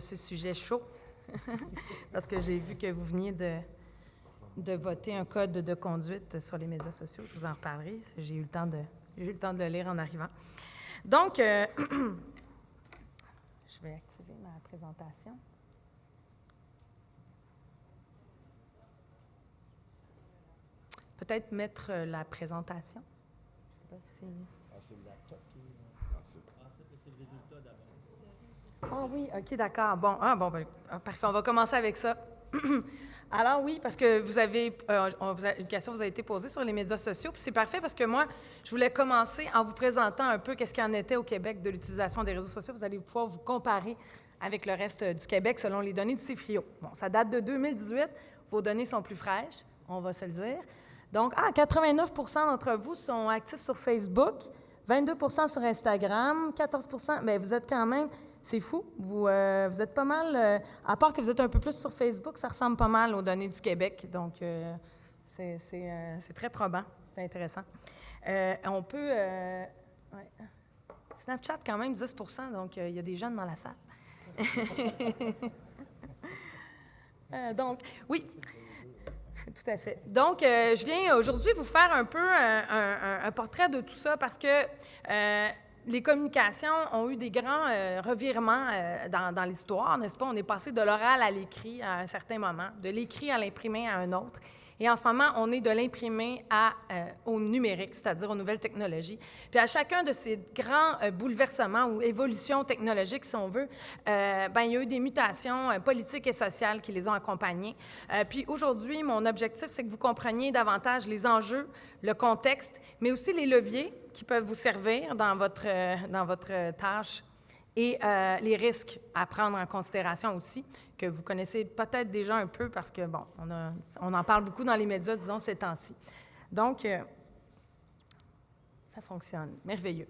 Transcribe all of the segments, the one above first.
ce sujet chaud, parce que j'ai vu que vous veniez de voter un code de conduite sur les médias sociaux. Je vous en reparlerai. J'ai eu le temps de le lire en arrivant. Donc, je vais activer ma présentation. Peut-être mettre la présentation. Je ne sais pas si... c'est le laptop qui... c'est le résultat d'abord. Ah oui, OK, d'accord. Bon, parfait. On va commencer avec ça. Alors oui, parce que vous avez une question vous a été posée sur les médias sociaux, puis c'est parfait parce que moi, je voulais commencer en vous présentant un peu qu'est-ce qu'il en était au Québec de l'utilisation des réseaux sociaux. Vous allez pouvoir vous comparer avec le reste du Québec selon les données du CIFRIO. Bon, ça date de 2018. Vos données sont plus fraîches, on va se le dire. Donc, 89 d'entre vous sont actifs sur Facebook, 22 sur Instagram, 14 bien, vous êtes quand même... C'est fou. Vous êtes pas mal... à part que vous êtes un peu plus sur Facebook, ça ressemble pas mal aux données du Québec. Donc, c'est très probant. C'est intéressant. On peut... ouais. Snapchat, quand même, 10 donc il y a des jeunes dans la salle. Donc, oui. Tout à fait. Donc, je viens aujourd'hui vous faire un peu un portrait de tout ça parce que les communications ont eu des grands revirements dans l'histoire, n'est-ce pas? On est passé de l'oral à l'écrit à un certain moment, de l'écrit à l'imprimé à un autre. Et en ce moment, on est de l'imprimé au numérique, c'est-à-dire aux nouvelles technologies. Puis à chacun de ces grands bouleversements ou évolutions technologiques, si on veut, il y a eu des mutations politiques et sociales qui les ont accompagnées. Puis aujourd'hui, mon objectif, c'est que vous compreniez davantage les enjeux, le contexte, mais aussi les leviers qui peuvent vous servir dans votre tâche et les risques à prendre en considération aussi, que vous connaissez peut-être déjà un peu parce que, bon, on en parle beaucoup dans les médias, disons, ces temps-ci. Donc, ça fonctionne. Merveilleux.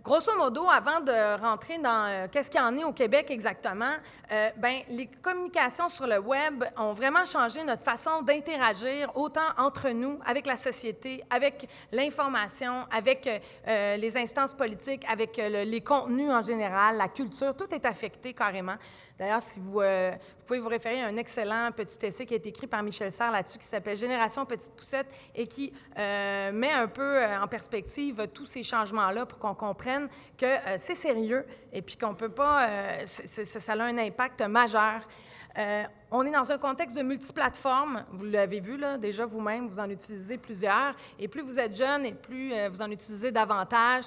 Grosso modo, avant de rentrer dans qu'est-ce qu'il y en est au Québec exactement, les communications sur le web ont vraiment changé notre façon d'interagir autant entre nous, avec la société, avec l'information, avec les instances politiques, avec les contenus en général, la culture, tout est affecté carrément. D'ailleurs, si vous pouvez vous référer à un excellent petit essai qui a été écrit par Michel Serres là-dessus, qui s'appelle « Génération Petite Poussette » et qui met un peu en perspective tous ces changements-là pour qu'on comprenne que c'est sérieux et puis qu'on ne peut pas... ça a un impact majeur. On est dans un contexte de multiplateformes. Vous l'avez vu, là, déjà vous-même, vous en utilisez plusieurs. Et plus vous êtes jeune et plus vous en utilisez davantage.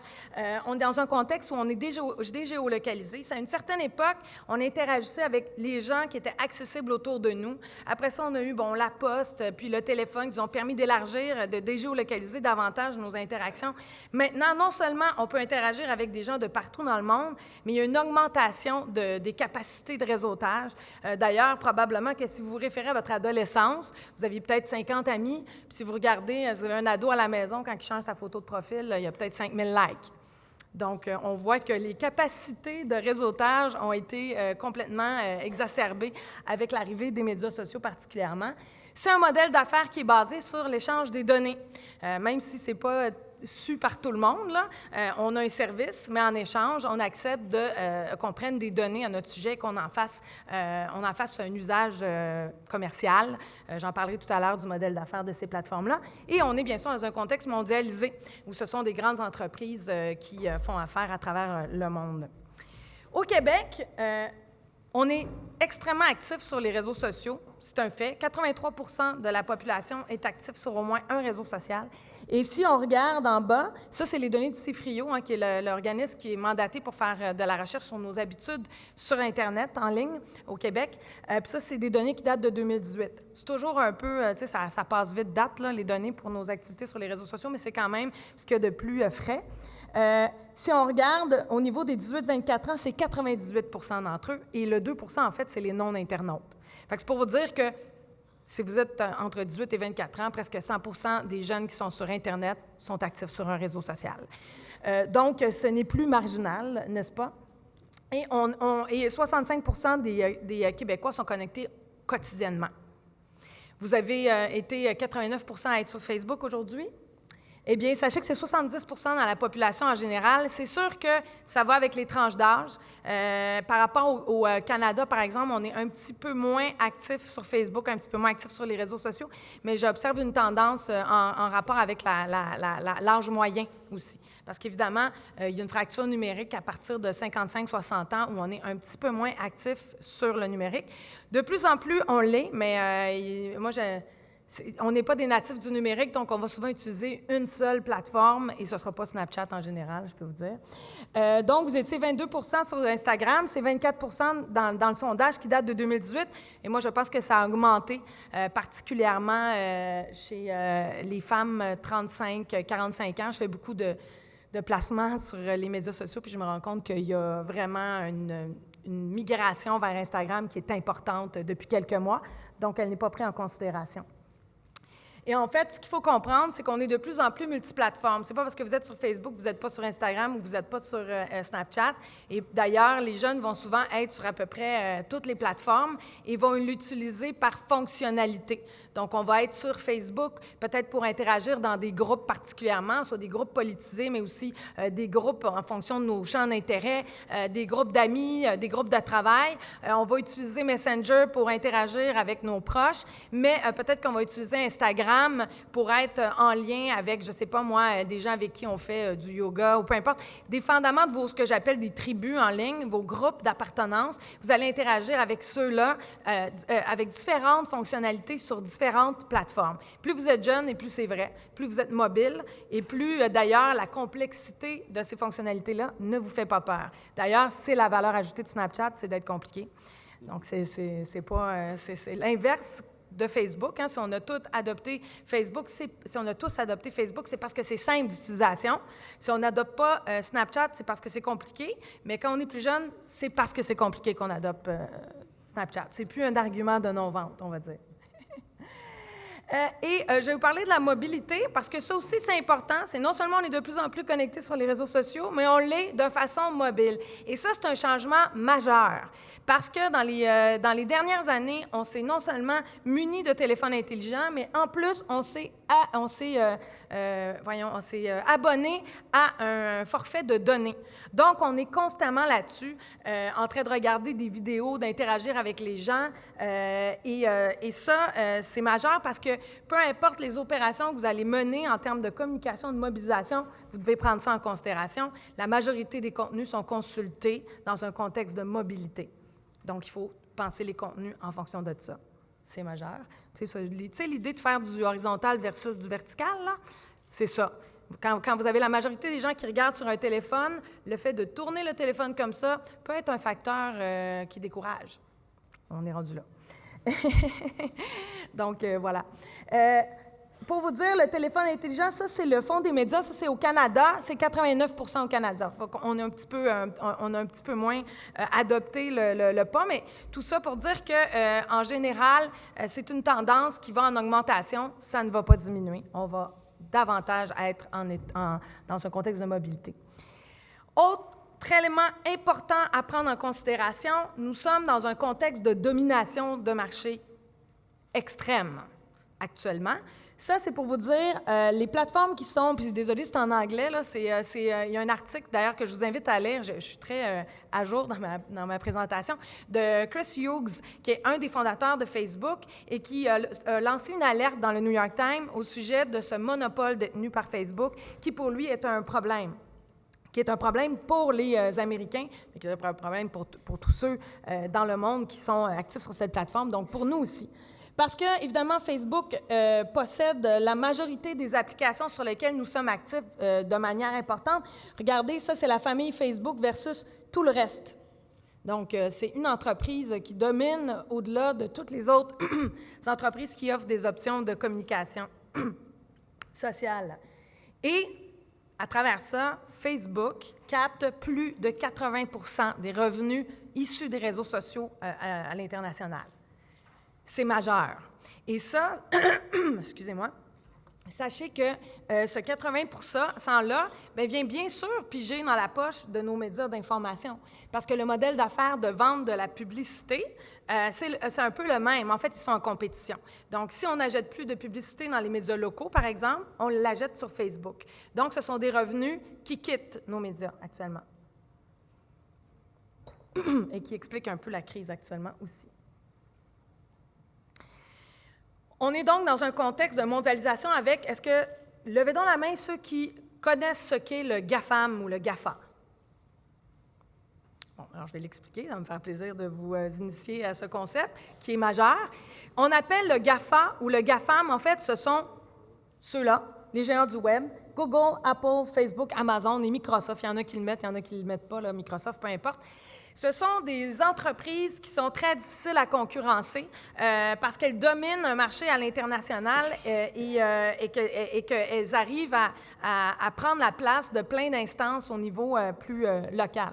On est dans un contexte où on est dégéolocalisé. À une certaine époque, on interagissait avec les gens qui étaient accessibles autour de nous. Après ça, on a eu la poste, puis le téléphone, qui ont permis d'élargir, de dégéolocaliser davantage nos interactions. Maintenant, non seulement on peut interagir avec des gens de partout dans le monde, mais il y a une augmentation des capacités de réseautage. D'ailleurs, probablement que si vous vous référez à votre adolescence, vous aviez peut-être 50 amis, puis si vous regardez, vous avez un ado à la maison, quand il change sa photo de profil, il y a peut-être 5000 likes. Donc, on voit que les capacités de réseautage ont été complètement exacerbées avec l'arrivée des médias sociaux particulièrement. C'est un modèle d'affaires qui est basé sur l'échange des données, même si ce n'est pas su par tout le monde, là. On a un service, mais en échange, on accepte qu'on prenne des données à notre sujet, qu'on en fasse un usage commercial. J'en parlerai tout à l'heure du modèle d'affaires de ces plateformes-là. Et on est bien sûr dans un contexte mondialisé, où ce sont des grandes entreprises qui font affaire à travers le monde. Au Québec, on est extrêmement actif sur les réseaux sociaux. C'est un fait. 83 de la population est active sur au moins un réseau social. Et si on regarde en bas, ça, c'est les données du CIFRIO, qui est l'organisme qui est mandaté pour faire de la recherche sur nos habitudes sur Internet, en ligne, au Québec. Puis ça, c'est des données qui datent de 2018. C'est toujours un peu, tu sais, ça passe vite date, là, les données pour nos activités sur les réseaux sociaux, mais c'est quand même ce qu'il y a de plus frais. Si on regarde au niveau des 18-24 ans, c'est 98 d'entre eux. Et le 2 en fait, c'est les non-internautes. Fait que c'est pour vous dire que si vous êtes entre 18 et 24 ans, presque 100 des jeunes qui sont sur Internet sont actifs sur un réseau social. Donc, ce n'est plus marginal, n'est-ce pas? Et 65 des Québécois sont connectés quotidiennement. Vous avez été 89 à être sur Facebook aujourd'hui. Eh bien, sachez que c'est 70 dans la population en général. C'est sûr que ça va avec les tranches d'âge. Par rapport au Canada, par exemple, on est un petit peu moins actif sur Facebook, un petit peu moins actif sur les réseaux sociaux, mais j'observe une tendance en rapport avec l'âge moyen aussi. Parce qu'évidemment, il y a une fracture numérique à partir de 55-60 ans où on est un petit peu moins actif sur le numérique. De plus en plus, on l'est, mais on n'est pas des natifs du numérique, donc on va souvent utiliser une seule plateforme et ce ne sera pas Snapchat en général, je peux vous dire. Donc, vous étiez 22 sur Instagram, c'est 24 dans le sondage qui date de 2018 et moi, je pense que ça a augmenté, particulièrement chez les femmes 35-45 ans. Je fais beaucoup de placements sur les médias sociaux puis je me rends compte qu'il y a vraiment une migration vers Instagram qui est importante depuis quelques mois, donc elle n'est pas prise en considération. Et en fait, ce qu'il faut comprendre, c'est qu'on est de plus en plus multiplateforme. C'est pas parce que vous êtes sur Facebook, vous n'êtes pas sur Instagram ou vous n'êtes pas sur Snapchat. Et d'ailleurs, les jeunes vont souvent être sur à peu près toutes les plateformes et vont l'utiliser par fonctionnalité. Donc, on va être sur Facebook, peut-être pour interagir dans des groupes particulièrement, soit des groupes politisés, mais aussi des groupes en fonction de nos champs d'intérêt, des groupes d'amis, des groupes de travail. On va utiliser Messenger pour interagir avec nos proches, mais peut-être qu'on va utiliser Instagram pour être en lien avec, je ne sais pas moi, des gens avec qui on fait du yoga ou peu importe. Dépendamment de ce que j'appelle des tribus en ligne, vos groupes d'appartenance, vous allez interagir avec ceux-là avec différentes fonctionnalités sur différentes plateformes. Plus vous êtes jeune et plus c'est vrai, plus vous êtes mobile et plus d'ailleurs la complexité de ces fonctionnalités-là ne vous fait pas peur. D'ailleurs, c'est la valeur ajoutée de Snapchat, c'est d'être compliqué. Donc, c'est l'inverse de Facebook. Hein. Si on a tous adopté Facebook, c'est parce que c'est simple d'utilisation. Si on n'adopte pas Snapchat, c'est parce que c'est compliqué. Mais quand on est plus jeune, c'est parce que c'est compliqué qu'on adopte Snapchat. C'est plus un argument de non-vente, on va dire. Je vais vous parler de la mobilité parce que ça aussi, c'est important. C'est non seulement on est de plus en plus connectés sur les réseaux sociaux, mais on l'est de façon mobile. Et ça, c'est un changement majeur parce que dans les dernières années, on s'est non seulement muni de téléphones intelligents, mais en plus, on s'est abonné à un forfait de données. Donc, on est constamment là-dessus, en train de regarder des vidéos, d'interagir avec les gens. Et ça, c'est majeur parce que peu importe les opérations que vous allez mener en termes de communication, de mobilisation, vous devez prendre ça en considération. La majorité des contenus sont consultés dans un contexte de mobilité. Donc, il faut penser les contenus en fonction de ça. C'est majeur. Tu sais, l'idée de faire du horizontal versus du vertical, là, c'est ça. Quand vous avez la majorité des gens qui regardent sur un téléphone, le fait de tourner le téléphone comme ça peut être un facteur qui décourage. On est rendu là. Donc, voilà. Pour vous dire, le téléphone intelligent, ça, c'est le fond des médias. Ça, c'est au Canada. C'est 89 au Canada. On a un petit peu moins adopté le pas, mais tout ça pour dire que, en général, c'est une tendance qui va en augmentation. Ça ne va pas diminuer. On va davantage être dans un contexte de mobilité. Autre élément important à prendre en considération, nous sommes dans un contexte de domination de marché extrême actuellement. Ça, c'est pour vous dire, les plateformes qui sont, puis désolé, c'est en anglais, là, il y a un article d'ailleurs que je vous invite à lire, je suis très à jour dans ma présentation, de Chris Hughes, qui est un des fondateurs de Facebook et qui a lancé une alerte dans le New York Times au sujet de ce monopole détenu par Facebook, qui pour lui est un problème. Qui est un problème pour les Américains, mais qui est un problème pour tous ceux dans le monde qui sont actifs sur cette plateforme, donc pour nous aussi. Parce que, évidemment, Facebook possède la majorité des applications sur lesquelles nous sommes actifs de manière importante. Regardez, ça, c'est la famille Facebook versus tout le reste. Donc, c'est une entreprise qui domine au-delà de toutes les autres entreprises qui offrent des options de communication sociale. Et, à travers ça, Facebook capte plus de 80% des revenus issus des réseaux sociaux à l'international. C'est majeur. Et ça, excusez-moi, sachez que ce 80%-là vient bien sûr piger dans la poche de nos médias d'information. Parce que le modèle d'affaires de vente de la publicité, c'est un peu le même. En fait, ils sont en compétition. Donc, si on n'achète plus de publicité dans les médias locaux, par exemple, on l'achète sur Facebook. Donc, ce sont des revenus qui quittent nos médias actuellement. Et qui expliquent un peu la crise actuellement aussi. On est donc dans un contexte de mondialisation avec, levez donc la main ceux qui connaissent ce qu'est le GAFAM ou le GAFA. Bon, alors je vais l'expliquer, ça va me faire plaisir de vous initier à ce concept qui est majeur. On appelle le GAFA ou le GAFAM, en fait, ce sont ceux-là, les géants du web, Google, Apple, Facebook, Amazon et Microsoft. Il y en a qui le mettent, il y en a qui ne le mettent pas, là, Microsoft, peu importe. Ce sont des entreprises qui sont très difficiles à concurrencer parce qu'elles dominent un marché à l'international et qu'elles arrivent à prendre la place de plein d'instances au niveau plus local.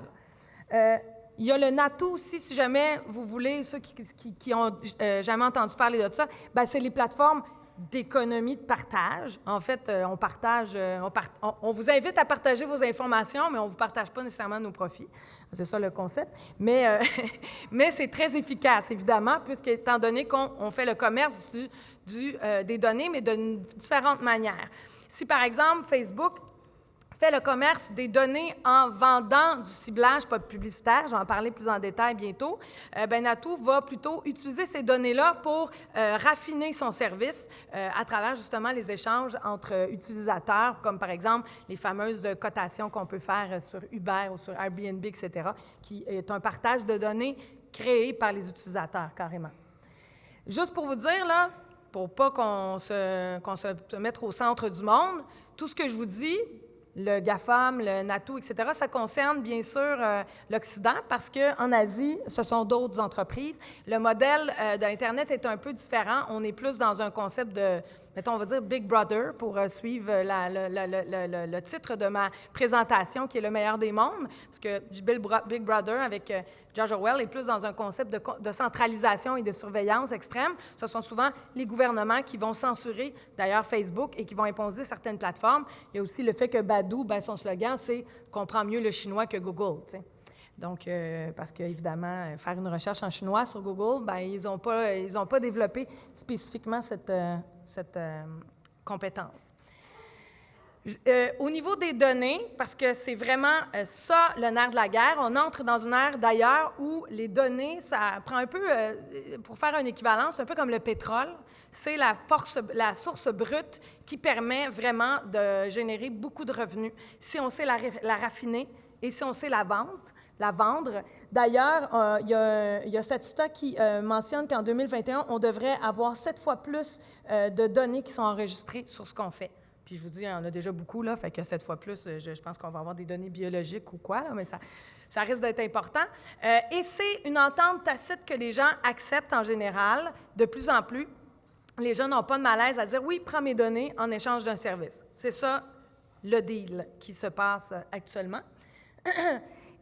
Il y a le NATO aussi, si jamais vous voulez, ceux qui ont jamais entendu parler de ça, c'est les plateformes d'économie de partage. En fait, on vous invite à partager vos informations, mais on ne vous partage pas nécessairement nos profits. C'est ça le concept. Mais c'est très efficace, évidemment, puisque étant donné qu'on fait le commerce des données, mais de différentes manières. Si, par exemple, Facebook fait le commerce des données en vendant du ciblage pas publicitaire, j'en parler plus en détail bientôt, NATO va plutôt utiliser ces données-là pour raffiner son service à travers justement les échanges entre utilisateurs, comme par exemple les fameuses cotations qu'on peut faire sur Uber ou sur Airbnb, etc., qui est un partage de données créé par les utilisateurs, carrément. Juste pour vous dire, là, pour pas qu'on se mette au centre du monde, tout ce que je vous dis, le GAFAM, le NATO, etc., ça concerne bien sûr l'Occident parce qu'en Asie, ce sont d'autres entreprises. Le modèle d'Internet est un peu différent. On est plus dans un concept de, mettons, on va dire Big Brother pour suivre le titre de ma présentation qui est le meilleur des mondes, parce que Big Brother avec George Orwell est plus dans un concept de centralisation et de surveillance extrême. Ce sont souvent les gouvernements qui vont censurer, d'ailleurs, Facebook et qui vont imposer certaines plateformes. Il y a aussi le fait que Baidu, son slogan, c'est « comprend mieux le chinois que Google ». Donc, parce qu'évidemment, faire une recherche en chinois sur Google, ils n'ont pas développé spécifiquement cette compétence. Au niveau des données, parce que c'est vraiment ça le nerf de la guerre, on entre dans une ère d'ailleurs où les données, ça prend un peu, pour faire une équivalence, c'est un peu comme le pétrole, c'est la source brute qui permet vraiment de générer beaucoup de revenus si on sait la raffiner et si on sait la vendre. D'ailleurs, il y a Statista qui mentionne qu'en 2021, on devrait avoir 7 fois plus de données qui sont enregistrées sur ce qu'on fait. Puis je vous dis, il y en a déjà beaucoup, là, fait que 7 fois plus, je pense qu'on va avoir des données biologiques ou quoi, là, mais ça risque d'être important. Et c'est une entente tacite que les gens acceptent en général, de plus en plus. Les gens n'ont pas de malaise à dire « oui, prends mes données en échange d'un service ». C'est ça le deal qui se passe actuellement.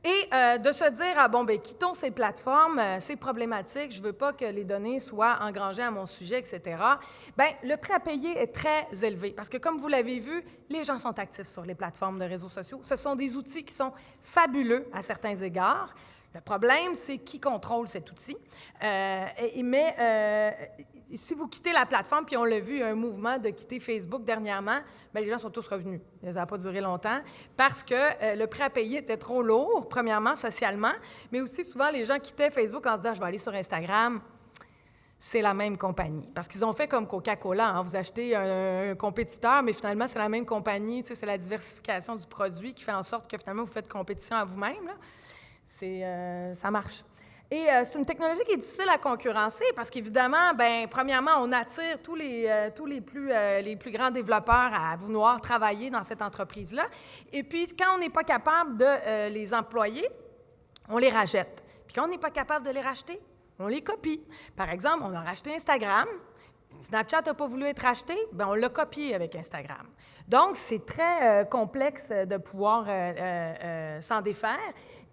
Et de se dire, quittons ces plateformes, c'est problématique, je ne veux pas que les données soient engrangées à mon sujet, etc. Le prix à payer est très élevé parce que, comme vous l'avez vu, les gens sont actifs sur les plateformes de réseaux sociaux. Ce sont des outils qui sont fabuleux à certains égards. Le problème, c'est qui contrôle cet outil. Si vous quittez la plateforme, puis on l'a vu, il y a un mouvement de quitter Facebook dernièrement, les gens sont tous revenus. Ça n'a pas duré longtemps parce que le prix à payer était trop lourd, premièrement, socialement, mais aussi souvent, les gens quittaient Facebook en se disant « je vais aller sur Instagram ». C'est la même compagnie. Parce qu'ils ont fait comme Coca-Cola. Vous achetez un compétiteur, mais finalement, c'est la même compagnie. C'est la diversification du produit qui fait en sorte que finalement, vous faites compétition à vous-même. Là. Ça marche. Et c'est une technologie qui est difficile à concurrencer parce qu'évidemment, premièrement, on attire tous les plus grands développeurs à vouloir travailler dans cette entreprise-là. Et puis, quand on n'est pas capable de les employer, on les rachète. Puis quand on n'est pas capable de les racheter, on les copie. Par exemple, on a racheté Instagram. Snapchat n'a pas voulu être acheté, bien, on l'a copié avec Instagram. Donc, c'est très complexe de pouvoir s'en défaire.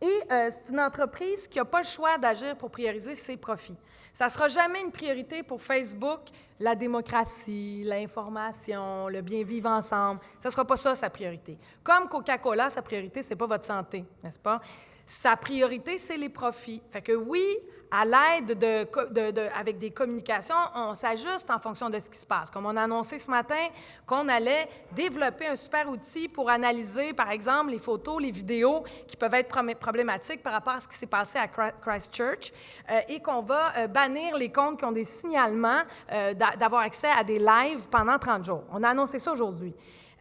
Et c'est une entreprise qui n'a pas le choix d'agir pour prioriser ses profits. Ça ne sera jamais une priorité pour Facebook, la démocratie, l'information, le bien vivre ensemble. Ça ne sera pas ça, sa priorité. Comme Coca-Cola, sa priorité, ce n'est pas votre santé, n'est-ce pas? Sa priorité, c'est les profits. Fait que oui, à l'aide avec des communications, on s'ajuste en fonction de ce qui se passe. Comme on a annoncé ce matin qu'on allait développer un super outil pour analyser, par exemple, les photos, les vidéos qui peuvent être problématiques par rapport à ce qui s'est passé à Christchurch et qu'on va bannir les comptes qui ont des signalements d'avoir accès à des lives pendant 30 jours. On a annoncé ça aujourd'hui.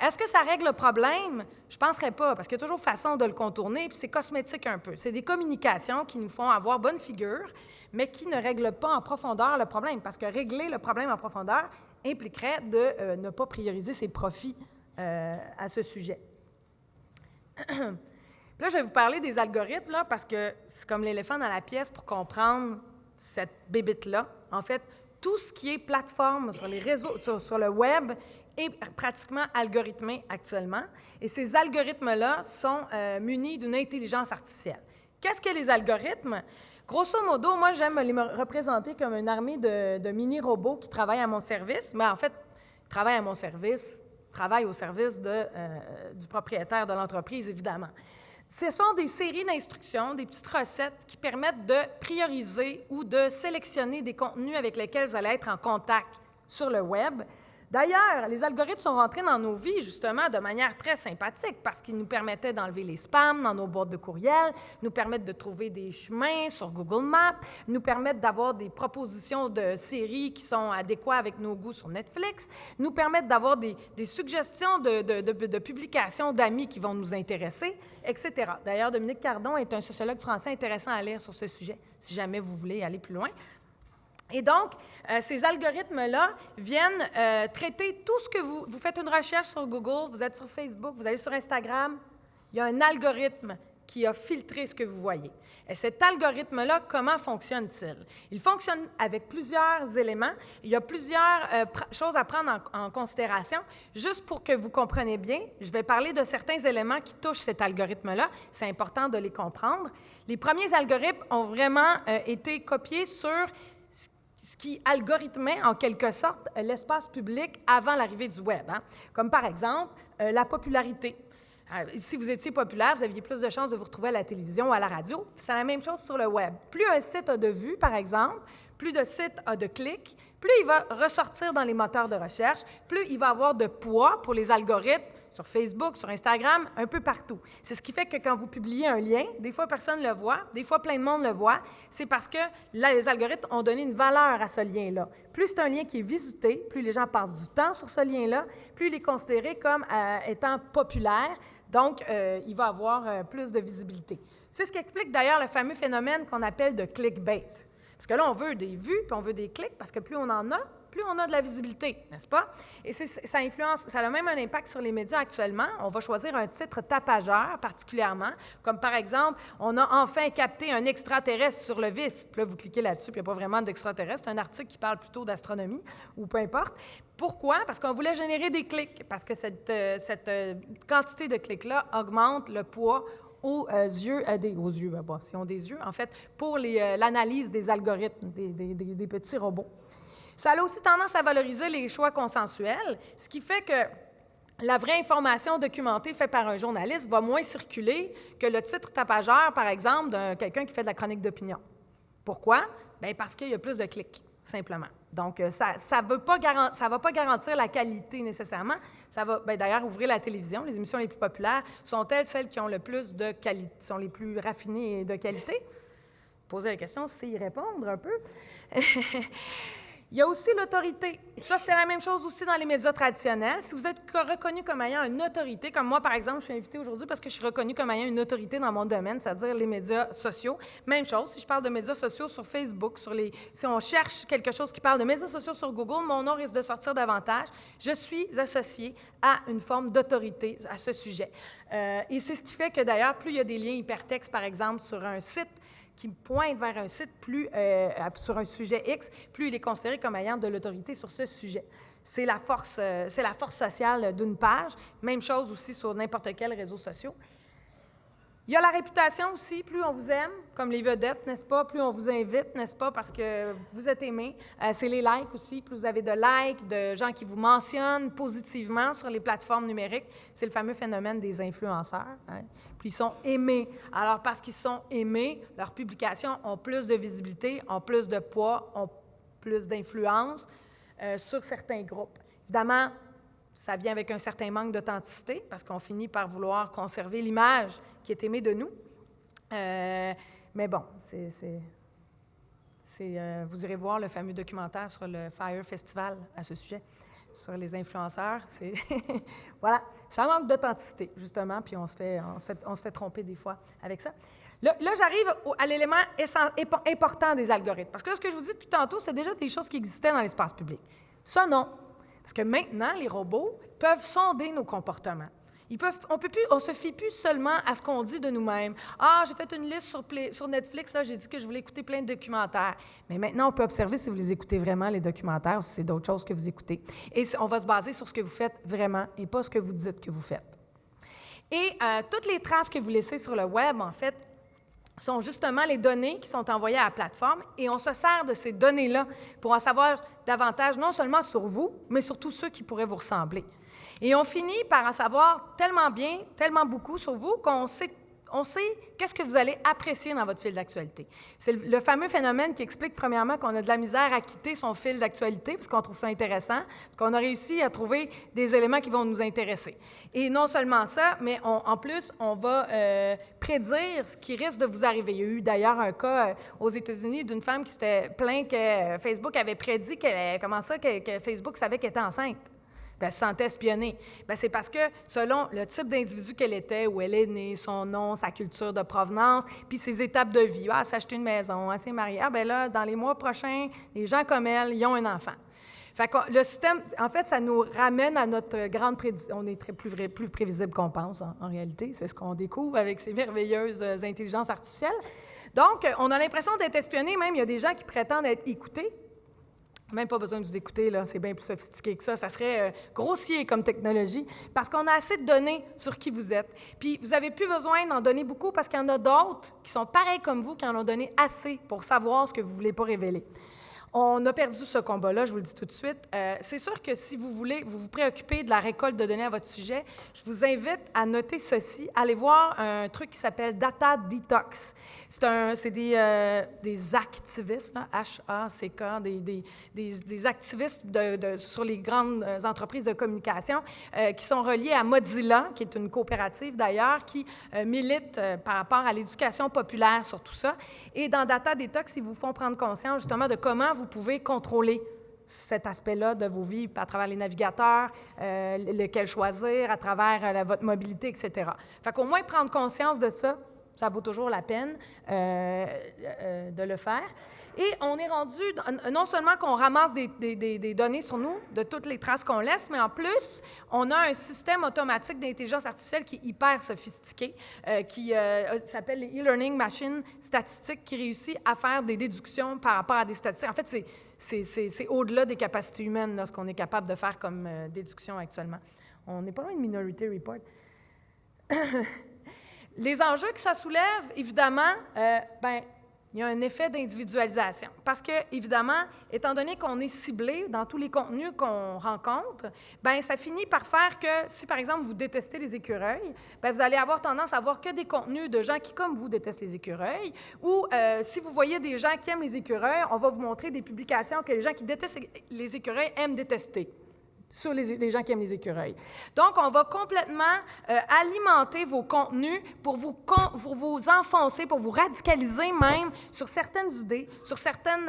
Est-ce que ça règle le problème? Je ne penserais pas, parce qu'il y a toujours façon de le contourner, puis c'est cosmétique un peu. C'est des communications qui nous font avoir bonne figure, mais qui ne règlent pas en profondeur le problème, parce que régler le problème en profondeur impliquerait de ne pas prioriser ses profits à ce sujet. Puis là, je vais vous parler des algorithmes, là, parce que c'est comme l'éléphant dans la pièce pour comprendre cette bébite-là. En fait, tout ce qui est plateforme sur les réseaux, sur le web, est pratiquement algorithmé actuellement. Et ces algorithmes-là sont munis d'une intelligence artificielle. Qu'est-ce que les algorithmes? Grosso modo, moi, j'aime les représenter comme une armée de mini-robots qui travaillent à mon service, mais en fait, travaillent à mon service, travaillent au service du propriétaire de l'entreprise, évidemment. Ce sont des séries d'instructions, des petites recettes qui permettent de prioriser ou de sélectionner des contenus avec lesquels vous allez être en contact sur le web. D'ailleurs, les algorithmes sont rentrés dans nos vies, justement, de manière très sympathique parce qu'ils nous permettaient d'enlever les spams dans nos boîtes de courriel, nous permettent de trouver des chemins sur Google Maps, nous permettent d'avoir des propositions de séries qui sont adéquates avec nos goûts sur Netflix, nous permettent d'avoir des suggestions de publications d'amis qui vont nous intéresser, etc. D'ailleurs, Dominique Cardon est un sociologue français intéressant à lire sur ce sujet, si jamais vous voulez aller plus loin. Et donc, ces algorithmes-là viennent traiter tout ce que vous faites une recherche sur Google, vous êtes sur Facebook, vous allez sur Instagram, il y a un algorithme qui a filtré ce que vous voyez. Et cet algorithme-là, comment fonctionne-t-il? Il fonctionne avec plusieurs éléments. Il y a plusieurs choses à prendre en considération. Juste pour que vous compreniez bien, je vais parler de certains éléments qui touchent cet algorithme-là. C'est important de les comprendre. Les premiers algorithmes ont vraiment été copiés sur ce qui algorithmait en quelque sorte l'espace public avant l'arrivée du web. Hein? Comme par exemple la popularité. Si vous étiez populaire, vous aviez plus de chances de vous retrouver à la télévision ou à la radio. C'est la même chose sur le web. Plus un site a de vues, par exemple, plus de sites a de clics, plus il va ressortir dans les moteurs de recherche, plus il va avoir de poids pour les algorithmes sur Facebook, sur Instagram, un peu partout. C'est ce qui fait que quand vous publiez un lien, des fois personne ne le voit, des fois plein de monde le voit, c'est parce que là, les algorithmes ont donné une valeur à ce lien-là. Plus c'est un lien qui est visité, plus les gens passent du temps sur ce lien-là, plus il est considéré comme étant populaire, donc il va avoir plus de visibilité. C'est ce qui explique d'ailleurs le fameux phénomène qu'on appelle de clickbait. Parce que là, on veut des vues, puis on veut des clics, parce que plus on en a, plus on a de la visibilité, n'est-ce pas? Et ça influence, ça a même un impact sur les médias actuellement. On va choisir un titre tapageur particulièrement, comme par exemple, on a enfin capté un extraterrestre sur le vif. Puis là, vous cliquez là-dessus, puis il n'y a pas vraiment d'extraterrestre. C'est un article qui parle plutôt d'astronomie, ou peu importe. Pourquoi? Parce qu'on voulait générer des clics, parce que cette quantité de clics-là augmente le poids aux yeux, s'ils ont des yeux, en fait, pour l'analyse des algorithmes, des petits robots. Ça a aussi tendance à valoriser les choix consensuels, ce qui fait que la vraie information documentée faite par un journaliste va moins circuler que le titre tapageur, par exemple, de quelqu'un qui fait de la chronique d'opinion. Pourquoi? Bien, parce qu'il y a plus de clics, simplement. Donc, ça ne va pas garantir la qualité nécessairement. Ça va, d'ailleurs, ouvrir la télévision. Les émissions les plus populaires sont-elles celles qui ont le plus de qualité, sont les plus raffinées de qualité? Posez la question, c'est y répondre un peu. Il y a aussi l'autorité. Ça, c'était la même chose aussi dans les médias traditionnels. Si vous êtes reconnu comme ayant une autorité, comme moi, par exemple, je suis invitée aujourd'hui parce que je suis reconnue comme ayant une autorité dans mon domaine, c'est-à-dire les médias sociaux. Même chose, si je parle de médias sociaux sur Facebook, si on cherche quelque chose qui parle de médias sociaux sur Google, mon nom risque de sortir davantage. Je suis associée à une forme d'autorité à ce sujet. Et c'est ce qui fait que, d'ailleurs, plus il y a des liens hypertextes, par exemple, sur un site qui pointe vers un site sur un sujet X, plus il est considéré comme ayant de l'autorité sur ce sujet. C'est la force sociale d'une page. Même chose aussi sur n'importe quel réseau social. Il y a la réputation aussi, plus on vous aime, comme les vedettes, n'est-ce pas? Plus on vous invite, n'est-ce pas? Parce que vous êtes aimés. C'est les likes aussi. Plus vous avez de likes, de gens qui vous mentionnent positivement sur les plateformes numériques. C'est le fameux phénomène des influenceurs. Hein? Plus ils sont aimés. Alors, parce qu'ils sont aimés, leurs publications ont plus de visibilité, ont plus de poids, ont plus d'influence sur certains groupes. Évidemment, ça vient avec un certain manque d'authenticité parce qu'on finit par vouloir conserver l'image qui est aimée de nous. Mais bon, vous irez voir le fameux documentaire sur le Fire Festival à ce sujet, sur les influenceurs. Voilà, ça manque d'authenticité, justement, puis on se fait tromper des fois avec ça. Là j'arrive à l'élément important des algorithmes. Parce que là, ce que je vous dis depuis tantôt, c'est déjà des choses qui existaient dans l'espace public. Ça, non. Parce que maintenant, les robots peuvent sonder nos comportements. On ne se fie plus seulement à ce qu'on dit de nous-mêmes. « Ah, j'ai fait une liste sur Netflix, là, j'ai dit que je voulais écouter plein de documentaires. » Mais maintenant, on peut observer si vous les écoutez vraiment, les documentaires, ou si c'est d'autres choses que vous écoutez. Et on va se baser sur ce que vous faites vraiment et pas ce que vous dites que vous faites. Et toutes les traces que vous laissez sur le web, en fait, sont justement les données qui sont envoyées à la plateforme et on se sert de ces données-là pour en savoir davantage, non seulement sur vous, mais surtout ceux qui pourraient vous ressembler. Et on finit par en savoir tellement bien, tellement beaucoup sur vous qu'on sait qu'est-ce que vous allez apprécier dans votre fil d'actualité. C'est le fameux phénomène qui explique, premièrement, qu'on a de la misère à quitter son fil d'actualité parce qu'on trouve ça intéressant, qu'on a réussi à trouver des éléments qui vont nous intéresser. Et non seulement ça, mais en plus, on va prédire ce qui risque de vous arriver. Il y a eu d'ailleurs un cas aux États-Unis d'une femme qui s'était plainte que Facebook avait prédit que Facebook savait qu'elle était enceinte. Puis elle se sentait espionnée. Bien, c'est parce que, selon le type d'individu qu'elle était, où elle est née, son nom, sa culture de provenance, puis ses étapes de vie. Ah, elle s'est acheté une maison, elle s'est mariée. Ah, bien là, dans les mois prochains, les gens comme elle, ils ont un enfant. Fait que le système, en fait, ça nous ramène à notre grande prédiction. On est plus prévisible qu'on pense, en réalité. C'est ce qu'on découvre avec ces merveilleuses intelligences artificielles. Donc, on a l'impression d'être espionné. Même, il y a des gens qui prétendent être écoutés. Même pas besoin de vous écouter, là, c'est bien plus sophistiqué que ça. Ça serait grossier comme technologie parce qu'on a assez de données sur qui vous êtes. Puis vous n'avez plus besoin d'en donner beaucoup parce qu'il y en a d'autres qui sont pareils comme vous, qui en ont donné assez pour savoir ce que vous ne voulez pas révéler. On a perdu ce combat-là, je vous le dis tout de suite. C'est sûr que si vous voulez vous préoccuper de la récolte de données à votre sujet, je vous invite à noter ceci. Allez voir un truc qui s'appelle Data Detox. C'est des activistes, là, H-A-C-K, des activistes sur les grandes entreprises de communication qui sont reliés à Mozilla, qui est une coopérative d'ailleurs, qui milite par rapport à l'éducation populaire sur tout ça. Et dans Data Detox, ils vous font prendre conscience justement de comment vous pouvez contrôler cet aspect-là de vos vies à travers les navigateurs, lequel choisir, à travers votre mobilité, etc. Fait qu'au moins prendre conscience de ça, ça vaut toujours la peine de le faire. Et on est rendu, non seulement qu'on ramasse des données sur nous, de toutes les traces qu'on laisse, mais en plus, on a un système automatique d'intelligence artificielle qui est hyper sophistiqué, qui s'appelle les e-learning machines statistiques, qui réussit à faire des déductions par rapport à des statistiques. En fait, c'est au-delà des capacités humaines, là, ce qu'on est capable de faire comme déduction actuellement. On n'est pas loin de Minority Report. Les enjeux que ça soulève, évidemment, il y a un effet d'individualisation. Parce que, évidemment, étant donné qu'on est ciblé dans tous les contenus qu'on rencontre, ça finit par faire que, si par exemple vous détestez les écureuils, vous allez avoir tendance à voir que des contenus de gens qui, comme vous, détestent les écureuils. Ou si vous voyez des gens qui aiment les écureuils, on va vous montrer des publications que les gens qui détestent les écureuils aiment détester. Sur les gens qui aiment les écureuils. Donc, on va complètement alimenter vos contenus pour vous enfoncer, pour vous radicaliser même sur certaines idées, sur certains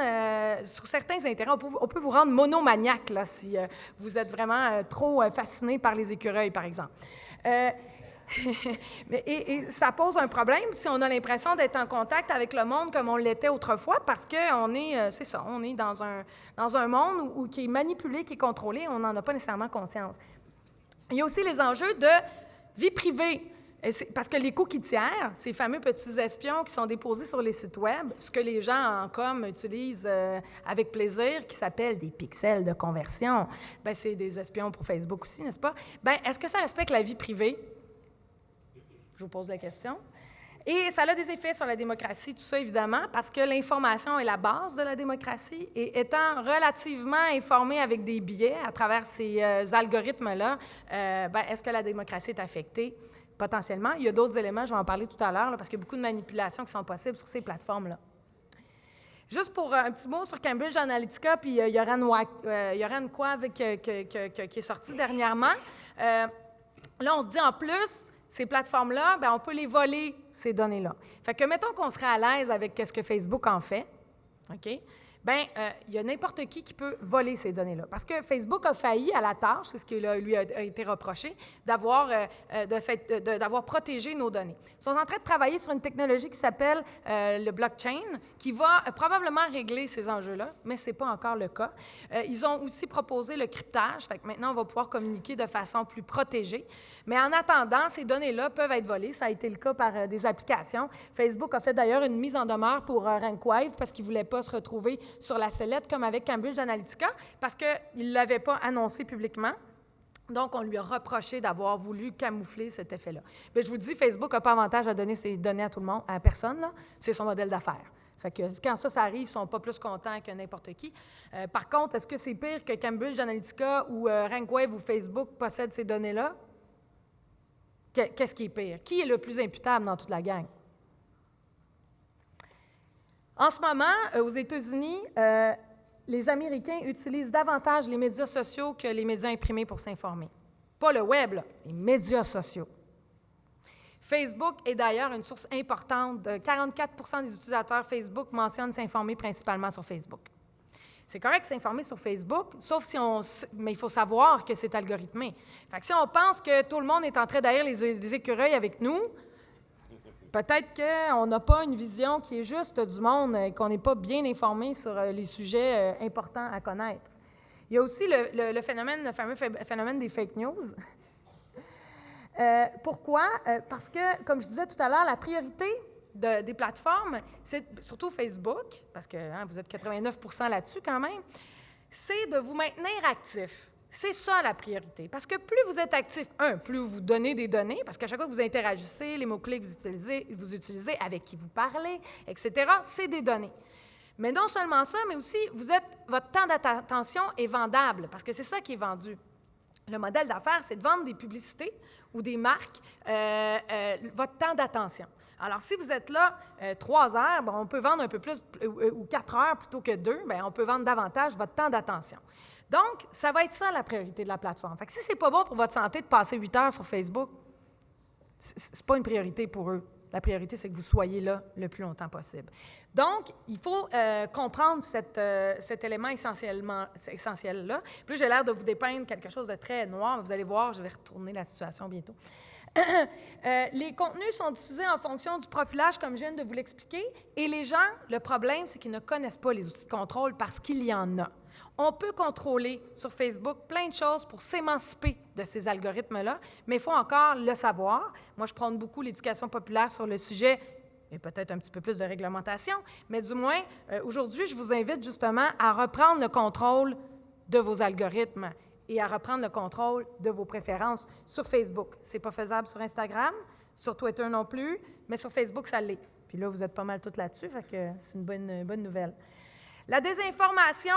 intérêts. On peut vous rendre monomaniaque là, si vous êtes vraiment trop fasciné par les écureuils, par exemple. Et ça pose un problème si on a l'impression d'être en contact avec le monde comme on l'était autrefois, parce qu'on est, c'est ça, on est dans un monde qui est manipulé, qui est contrôlé, on n'en a pas nécessairement conscience. Il y a aussi les enjeux de vie privée. Parce que les cookies tiers, ces fameux petits espions qui sont déposés sur les sites web, ce que les gens en com utilisent avec plaisir, qui s'appellent des pixels de conversion, bien, c'est des espions pour Facebook aussi, n'est-ce pas? Bien, est-ce que ça respecte la vie privée? Je vous pose la question. Et ça a des effets sur la démocratie, tout ça, évidemment, parce que l'information est la base de la démocratie. Et étant relativement informé avec des biais à travers ces algorithmes-là, bien, est-ce que la démocratie est affectée? Potentiellement. Il y a d'autres éléments, je vais en parler tout à l'heure, parce qu'il y a beaucoup de manipulations qui sont possibles sur ces plateformes-là. Juste pour un petit mot sur Cambridge Analytica, puis Yoran Quav qui est sorti dernièrement. Là, on se dit en plus, ces plateformes-là, bien, on peut les voler, ces données-là. Fait que mettons qu'on serait à l'aise avec ce que Facebook en fait, OK? Bien, il y a n'importe qui peut voler ces données-là. Parce que Facebook a failli à la tâche, c'est ce qui lui a été reproché, d'avoir protégé nos données. Ils sont en train de travailler sur une technologie qui s'appelle le blockchain, qui va probablement régler ces enjeux-là, mais ce n'est pas encore le cas. Ils ont aussi proposé le cryptage, fait que maintenant, on va pouvoir communiquer de façon plus protégée. Mais en attendant, ces données-là peuvent être volées. Ça a été le cas par des applications. Facebook a fait d'ailleurs une mise en demeure pour RankWave parce qu'il ne voulait pas se retrouver sur la sellette comme avec Cambridge Analytica parce qu'il ne l'avait pas annoncé publiquement. Donc, on lui a reproché d'avoir voulu camoufler cet effet-là. Mais je vous dis, Facebook n'a pas avantage à donner ses données à tout le monde, à personne, là. C'est son modèle d'affaires. Fait que quand ça arrive, ils ne sont pas plus contents que n'importe qui. Par contre, est-ce que c'est pire que Cambridge Analytica ou RankWave ou Facebook possèdent ces données-là? Qu'est-ce qui est pire? Qui est le plus imputable dans toute la gang? En ce moment, aux États-Unis, les Américains utilisent davantage les médias sociaux que les médias imprimés pour s'informer. Pas le web, là, les médias sociaux. Facebook est d'ailleurs une source importante. 44% des utilisateurs Facebook mentionnent s'informer principalement sur Facebook. C'est correct de s'informer sur Facebook, sauf mais il faut savoir que c'est algorithmé. Fait que si on pense que tout le monde est en train d'haïr les écureuils avec nous, peut-être qu'on n'a pas une vision qui est juste du monde et qu'on n'est pas bien informé sur les sujets importants à connaître. Il y a aussi le fameux phénomène des fake news. Pourquoi? Parce que, comme je disais tout à l'heure, la priorité des plateformes, c'est surtout Facebook, parce que vous êtes 89% là-dessus quand même, c'est de vous maintenir actif. C'est ça la priorité. Parce que plus vous êtes actif, plus vous donnez des données, parce qu'à chaque fois que vous interagissez, les mots-clés que vous utilisez, avec qui vous parlez, etc., c'est des données. Mais non seulement ça, mais aussi, votre temps d'attention est vendable, parce que c'est ça qui est vendu. Le modèle d'affaires, c'est de vendre des publicités ou des marques, votre temps d'attention. Alors, si vous êtes là 3 heures, on peut vendre un peu plus, ou 4 heures plutôt que 2, bien, on peut vendre davantage votre temps d'attention. Donc, ça va être ça la priorité de la plateforme. Fait que si ce n'est pas bon pour votre santé de passer 8 heures sur Facebook, ce n'est pas une priorité pour eux. La priorité, c'est que vous soyez là le plus longtemps possible. Donc, il faut comprendre cet élément essentiel-là. Puis j'ai l'air de vous dépeindre quelque chose de très noir. Vous allez voir, je vais retourner la situation bientôt. Les contenus sont diffusés en fonction du profilage, comme je viens de vous l'expliquer. Et les gens, le problème, c'est qu'ils ne connaissent pas les outils de contrôle parce qu'il y en a. On peut contrôler sur Facebook plein de choses pour s'émanciper de ces algorithmes-là, mais il faut encore le savoir. Moi, je prône beaucoup l'éducation populaire sur le sujet et peut-être un petit peu plus de réglementation, mais du moins, aujourd'hui, je vous invite justement à reprendre le contrôle de vos algorithmes et à reprendre le contrôle de vos préférences sur Facebook. Ce n'est pas faisable sur Instagram, sur Twitter non plus, mais sur Facebook, ça l'est. Puis là, vous êtes pas mal toutes là-dessus, fait que c'est une bonne nouvelle. La désinformation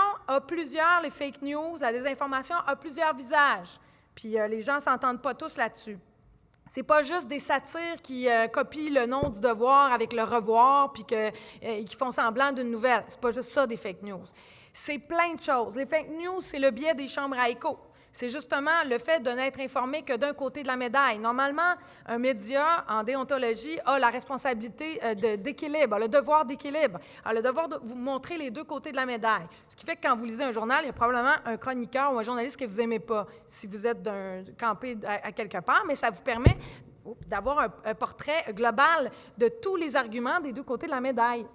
les fake news, la désinformation a plusieurs visages. Puis les gens ne s'entendent pas tous là-dessus. C'est pas juste des satires qui copient le nom du devoir avec le revoir puis qui font semblant d'une nouvelle. C'est pas juste ça, des fake news. C'est plein de choses. Les fake news, c'est le biais des chambres à écho. C'est justement le fait de n'être informé que d'un côté de la médaille. Normalement, un média, en déontologie, a la responsabilité d'équilibre, le devoir d'équilibre, le devoir de vous montrer les deux côtés de la médaille. Ce qui fait que quand vous lisez un journal, il y a probablement un chroniqueur ou un journaliste que vous n'aimez pas, si vous êtes campé à quelque part, mais ça vous permet d'avoir un portrait global de tous les arguments des deux côtés de la médaille.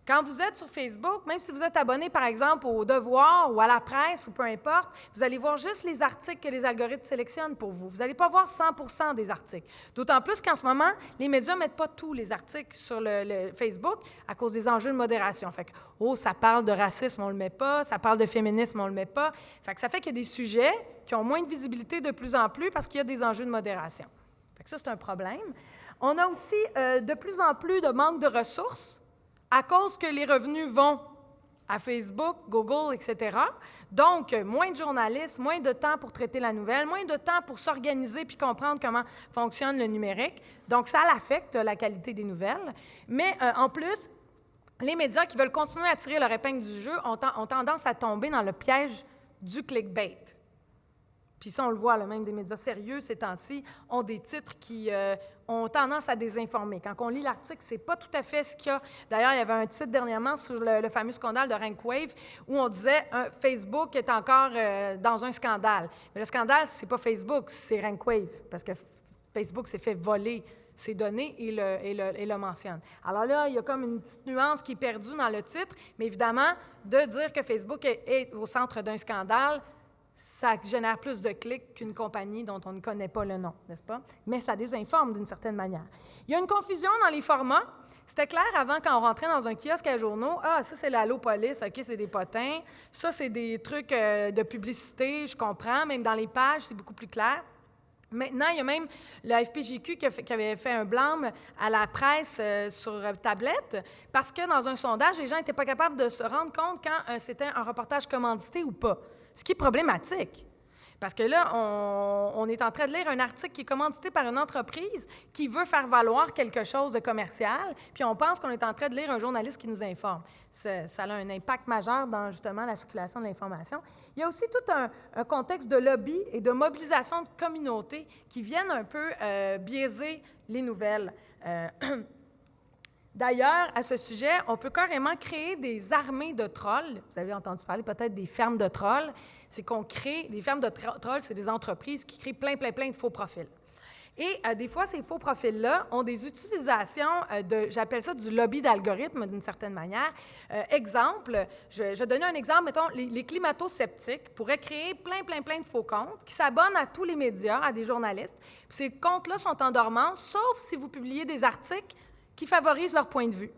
Quand vous êtes sur Facebook, même si vous êtes abonné, par exemple, au Devoir ou à la presse ou peu importe, vous allez voir juste les articles que les algorithmes sélectionnent pour vous. Vous n'allez pas voir 100 des articles. D'autant plus qu'en ce moment, les médias ne mettent pas tous les articles sur le Facebook à cause des enjeux de modération. Fait que, ça parle de racisme, on ne le met pas, ça parle de féminisme, on ne le met pas. Fait que ça fait qu'il y a des sujets qui ont moins de visibilité de plus en plus parce qu'il y a des enjeux de modération. Fait que ça, c'est un problème. On a aussi de plus en plus de manque de ressources à cause que les revenus vont à Facebook, Google, etc. Donc, moins de journalistes, moins de temps pour traiter la nouvelle, moins de temps pour s'organiser puis comprendre comment fonctionne le numérique. Donc, ça affecte la qualité des nouvelles. Mais en plus, les médias qui veulent continuer à tirer leur épingle du jeu ont tendance à tomber dans le piège du clickbait. Puis ça, on le voit, là, même des médias sérieux ces temps-ci ont des titres qui ont tendance à désinformer. Quand on lit l'article, c'est pas tout à fait ce qu'il y a. D'ailleurs, il y avait un titre dernièrement sur le fameux scandale de RankWave où on disait Facebook est encore dans un scandale. Mais le scandale, c'est pas Facebook, c'est RankWave, parce que Facebook s'est fait voler ses données et le mentionne. Alors là, il y a comme une petite nuance qui est perdue dans le titre, mais évidemment, de dire que Facebook est au centre d'un scandale, ça génère plus de clics qu'une compagnie dont on ne connaît pas le nom, n'est-ce pas? Mais ça désinforme d'une certaine manière. Il y a une confusion dans les formats. C'était clair avant, quand on rentrait dans un kiosque à journaux, ça, c'est l'Allo-Police, OK, c'est des potins. Ça, c'est des trucs de publicité, je comprends. Même dans les pages, c'est beaucoup plus clair. Maintenant, il y a même le FPJQ qui avait fait un blâme à la presse sur tablette parce que dans un sondage, les gens n'étaient pas capables de se rendre compte quand c'était un reportage commandité ou pas. Ce qui est problématique. Parce que là, on est en train de lire un article qui est commandité par une entreprise qui veut faire valoir quelque chose de commercial, puis on pense qu'on est en train de lire un journaliste qui nous informe. Ça a un impact majeur dans, justement, la circulation de l'information. Il y a aussi tout un contexte de lobby et de mobilisation de communautés qui viennent un peu biaiser les nouvelles. D'ailleurs, à ce sujet, on peut carrément créer des armées de trolls. Vous avez entendu parler peut-être des fermes de trolls. C'est qu'on crée, des fermes de trolls, c'est des entreprises qui créent plein de faux profils. Et des fois, ces faux profils-là ont des utilisations j'appelle ça du lobby d'algorithme d'une certaine manière. Exemple, je vais donner un exemple, mettons, les climato-sceptiques pourraient créer plein de faux comptes qui s'abonnent à tous les médias, à des journalistes. Puis ces comptes-là sont en dormance, sauf si vous publiez des articles qui favorisent leur point de vue.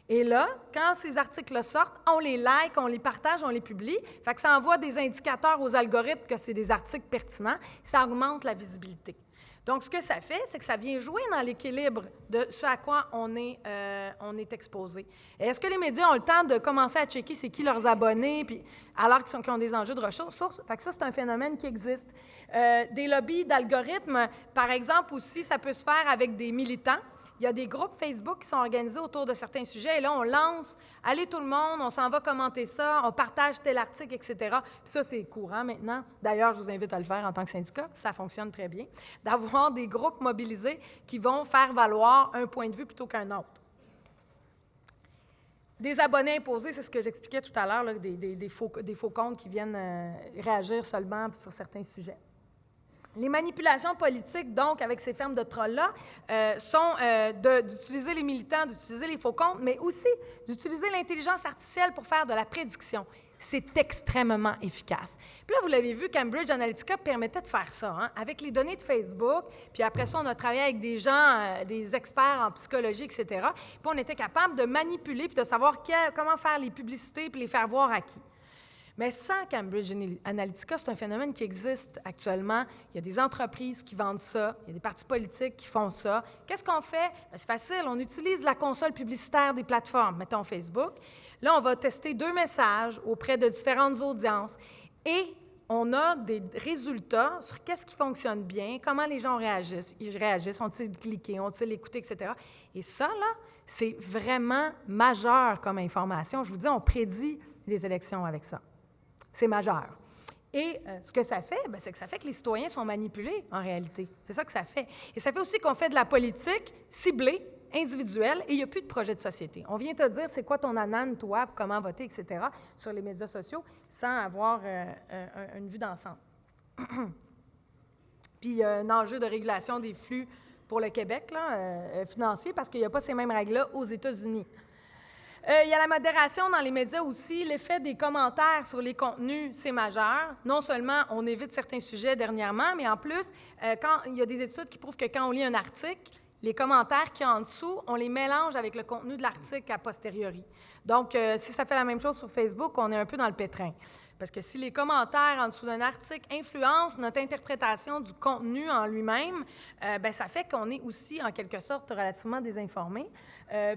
Et là, quand ces articles sortent, on les like, on les partage, on les publie. Fait que ça envoie des indicateurs aux algorithmes que c'est des articles pertinents. Ça augmente la visibilité. Donc, ce que ça fait, c'est que ça vient jouer dans l'équilibre de ce à quoi on est exposé. Et est-ce que les médias ont le temps de commencer à checker c'est qui leurs abonnés, puis, alors qu'ils ont des enjeux de ressources? Fait que ça, c'est un phénomène qui existe. Des lobbies d'algorithmes, par exemple, aussi, ça peut se faire avec des militants. Il y a des groupes Facebook qui sont organisés autour de certains sujets et là, on lance « Allez tout le monde, on s'en va commenter ça, on partage tel article, etc. » Puis ça, c'est courant maintenant. D'ailleurs, je vous invite à le faire en tant que syndicat. Ça fonctionne très bien. D'avoir des groupes mobilisés qui vont faire valoir un point de vue plutôt qu'un autre. Des abonnés imposés, c'est ce que j'expliquais tout à l'heure, là, des faux comptes qui viennent réagir seulement sur certains sujets. Les manipulations politiques, donc, avec ces fermes de trolls-là, sont d'utiliser les militants, d'utiliser les faux comptes, mais aussi d'utiliser l'intelligence artificielle pour faire de la prédiction. C'est extrêmement efficace. Puis là, vous l'avez vu, Cambridge Analytica permettait de faire ça, hein, avec les données de Facebook. Puis après ça, on a travaillé avec des gens, des experts en psychologie, etc. Puis on était capable de manipuler puis de savoir comment faire les publicités puis les faire voir à qui. Mais sans Cambridge Analytica, c'est un phénomène qui existe actuellement. Il y a des entreprises qui vendent ça, il y a des partis politiques qui font ça. Qu'est-ce qu'on fait? Bien, c'est facile, on utilise la console publicitaire des plateformes, mettons Facebook. Là, on va tester 2 messages auprès de différentes audiences et on a des résultats sur qu'est-ce qui fonctionne bien, comment les gens réagissent. Ils réagissent, ont-ils cliqué, ont-ils écouté, etc. Et ça, là, c'est vraiment majeur comme information. Je vous dis, on prédit les élections avec ça. C'est majeur. Et ce que ça fait, c'est que ça fait que les citoyens sont manipulés, en réalité. C'est ça que ça fait. Et ça fait aussi qu'on fait de la politique ciblée, individuelle, et il n'y a plus de projet de société. On vient te dire c'est quoi ton anane, toi, comment voter, etc., sur les médias sociaux, sans avoir une vue d'ensemble. Puis il y a un enjeu de régulation des flux pour le Québec, là, financier, parce qu'il n'y a pas ces mêmes règles-là aux États-Unis. Il y a la modération dans les médias aussi. L'effet des commentaires sur les contenus, c'est majeur. Non seulement on évite certains sujets dernièrement, mais en plus, quand il y a des études qui prouvent que quand on lit un article, les commentaires qu'il y a en dessous, on les mélange avec le contenu de l'article a posteriori. Donc, si ça fait la même chose sur Facebook, on est un peu dans le pétrin. Parce que si les commentaires en dessous d'un article influencent notre interprétation du contenu en lui-même, bien, ça fait qu'on est aussi, en quelque sorte, relativement désinformé.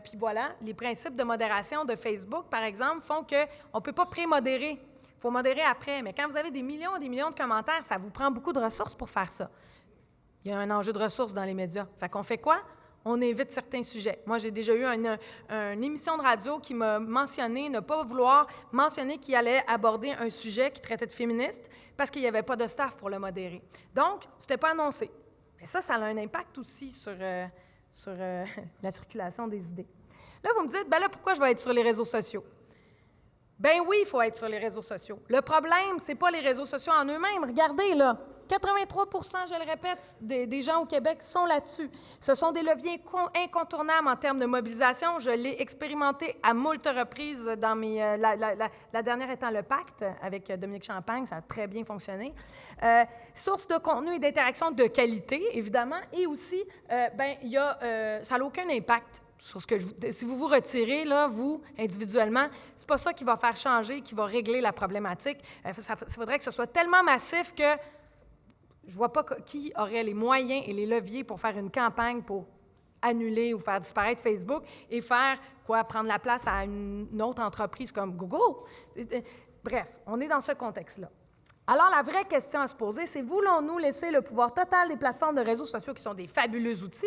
Puis voilà, les principes de modération de Facebook, par exemple, font qu'on ne peut pas pré-modérer. Il faut modérer après. Mais quand vous avez des millions et des millions de commentaires, ça vous prend beaucoup de ressources pour faire ça. Il y a un enjeu de ressources dans les médias. Fait qu'on fait quoi? On évite certains sujets. Moi, j'ai déjà eu une émission de radio qui m'a mentionné, ne pas vouloir mentionner qu'il allait aborder un sujet qui traitait de féministe parce qu'il n'y avait pas de staff pour le modérer. Donc, ce n'était pas annoncé. Mais ça a un impact aussi sur la circulation des idées. Là, vous me dites, bien là, pourquoi je vais être sur les réseaux sociaux? Bien oui, il faut être sur les réseaux sociaux. Le problème, ce n'est pas les réseaux sociaux en eux-mêmes. Regardez, là, 83 % je le répète, des gens au Québec sont là-dessus. Ce sont des leviers incontournables en termes de mobilisation. Je l'ai expérimenté à moult reprises dans la dernière étant le Pacte avec Dominique Champagne, ça a très bien fonctionné. Source de contenu et d'interaction de qualité, évidemment, et aussi, ça n'a aucun impact sur ce que si vous vous retirez, là, vous, individuellement, c'est pas ça qui va faire changer, qui va régler la problématique. Il faudrait que ce soit tellement massif que je ne vois pas qui aurait les moyens et les leviers pour faire une campagne pour annuler ou faire disparaître Facebook et faire quoi? Prendre la place à une autre entreprise comme Google. Bref, on est dans ce contexte-là. Alors, la vraie question à se poser, c'est voulons-nous laisser le pouvoir total des plateformes de réseaux sociaux, qui sont des fabuleux outils,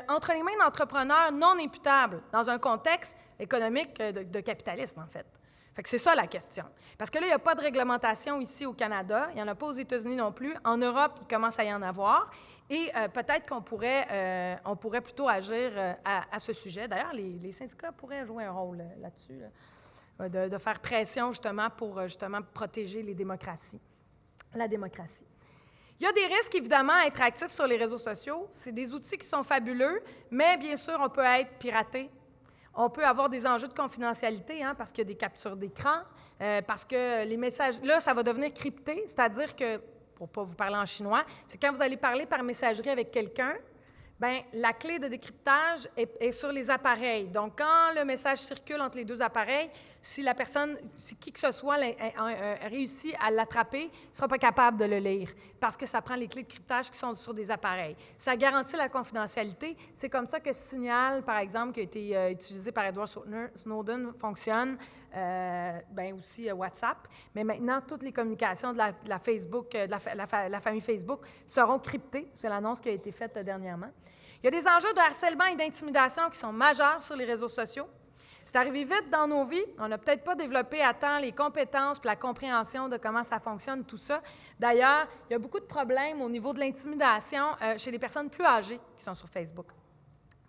entre les mains d'entrepreneurs non imputables dans un contexte économique de capitalisme, en fait? Fait que c'est ça la question. Parce que là, il n'y a pas de réglementation ici au Canada, il n'y en a pas aux États-Unis non plus. En Europe, il commence à y en avoir. Et peut-être qu'on pourrait plutôt agir à ce sujet. D'ailleurs, les syndicats pourraient jouer un rôle là-dessus, de faire pression justement pour protéger les démocraties, la démocratie. Il y a des risques, évidemment, à être actif sur les réseaux sociaux. C'est des outils qui sont fabuleux, mais bien sûr, on peut être piraté. On peut avoir des enjeux de confidentialité, parce qu'il y a des captures d'écran, parce que les messages... Là, ça va devenir crypté, c'est-à-dire que, pour ne pas vous parler en chinois, c'est quand vous allez parler par messagerie avec quelqu'un, bien, la clé de décryptage est sur les appareils. Donc, quand le message circule entre les deux appareils, si qui que ce soit réussit à l'attraper, il ne sera pas capable de le lire parce que ça prend les clés de cryptage qui sont sur des appareils. Ça garantit la confidentialité. C'est comme ça que Signal, par exemple, qui a été utilisé par Edward Snowden, fonctionne, aussi WhatsApp. Mais maintenant, toutes les communications de la Facebook, la famille Facebook seront cryptées. C'est l'annonce qui a été faite dernièrement. Il y a des enjeux de harcèlement et d'intimidation qui sont majeurs sur les réseaux sociaux. C'est arrivé vite dans nos vies. On n'a peut-être pas développé à temps les compétences et la compréhension de comment ça fonctionne, tout ça. D'ailleurs, il y a beaucoup de problèmes au niveau de l'intimidation chez les personnes plus âgées qui sont sur Facebook.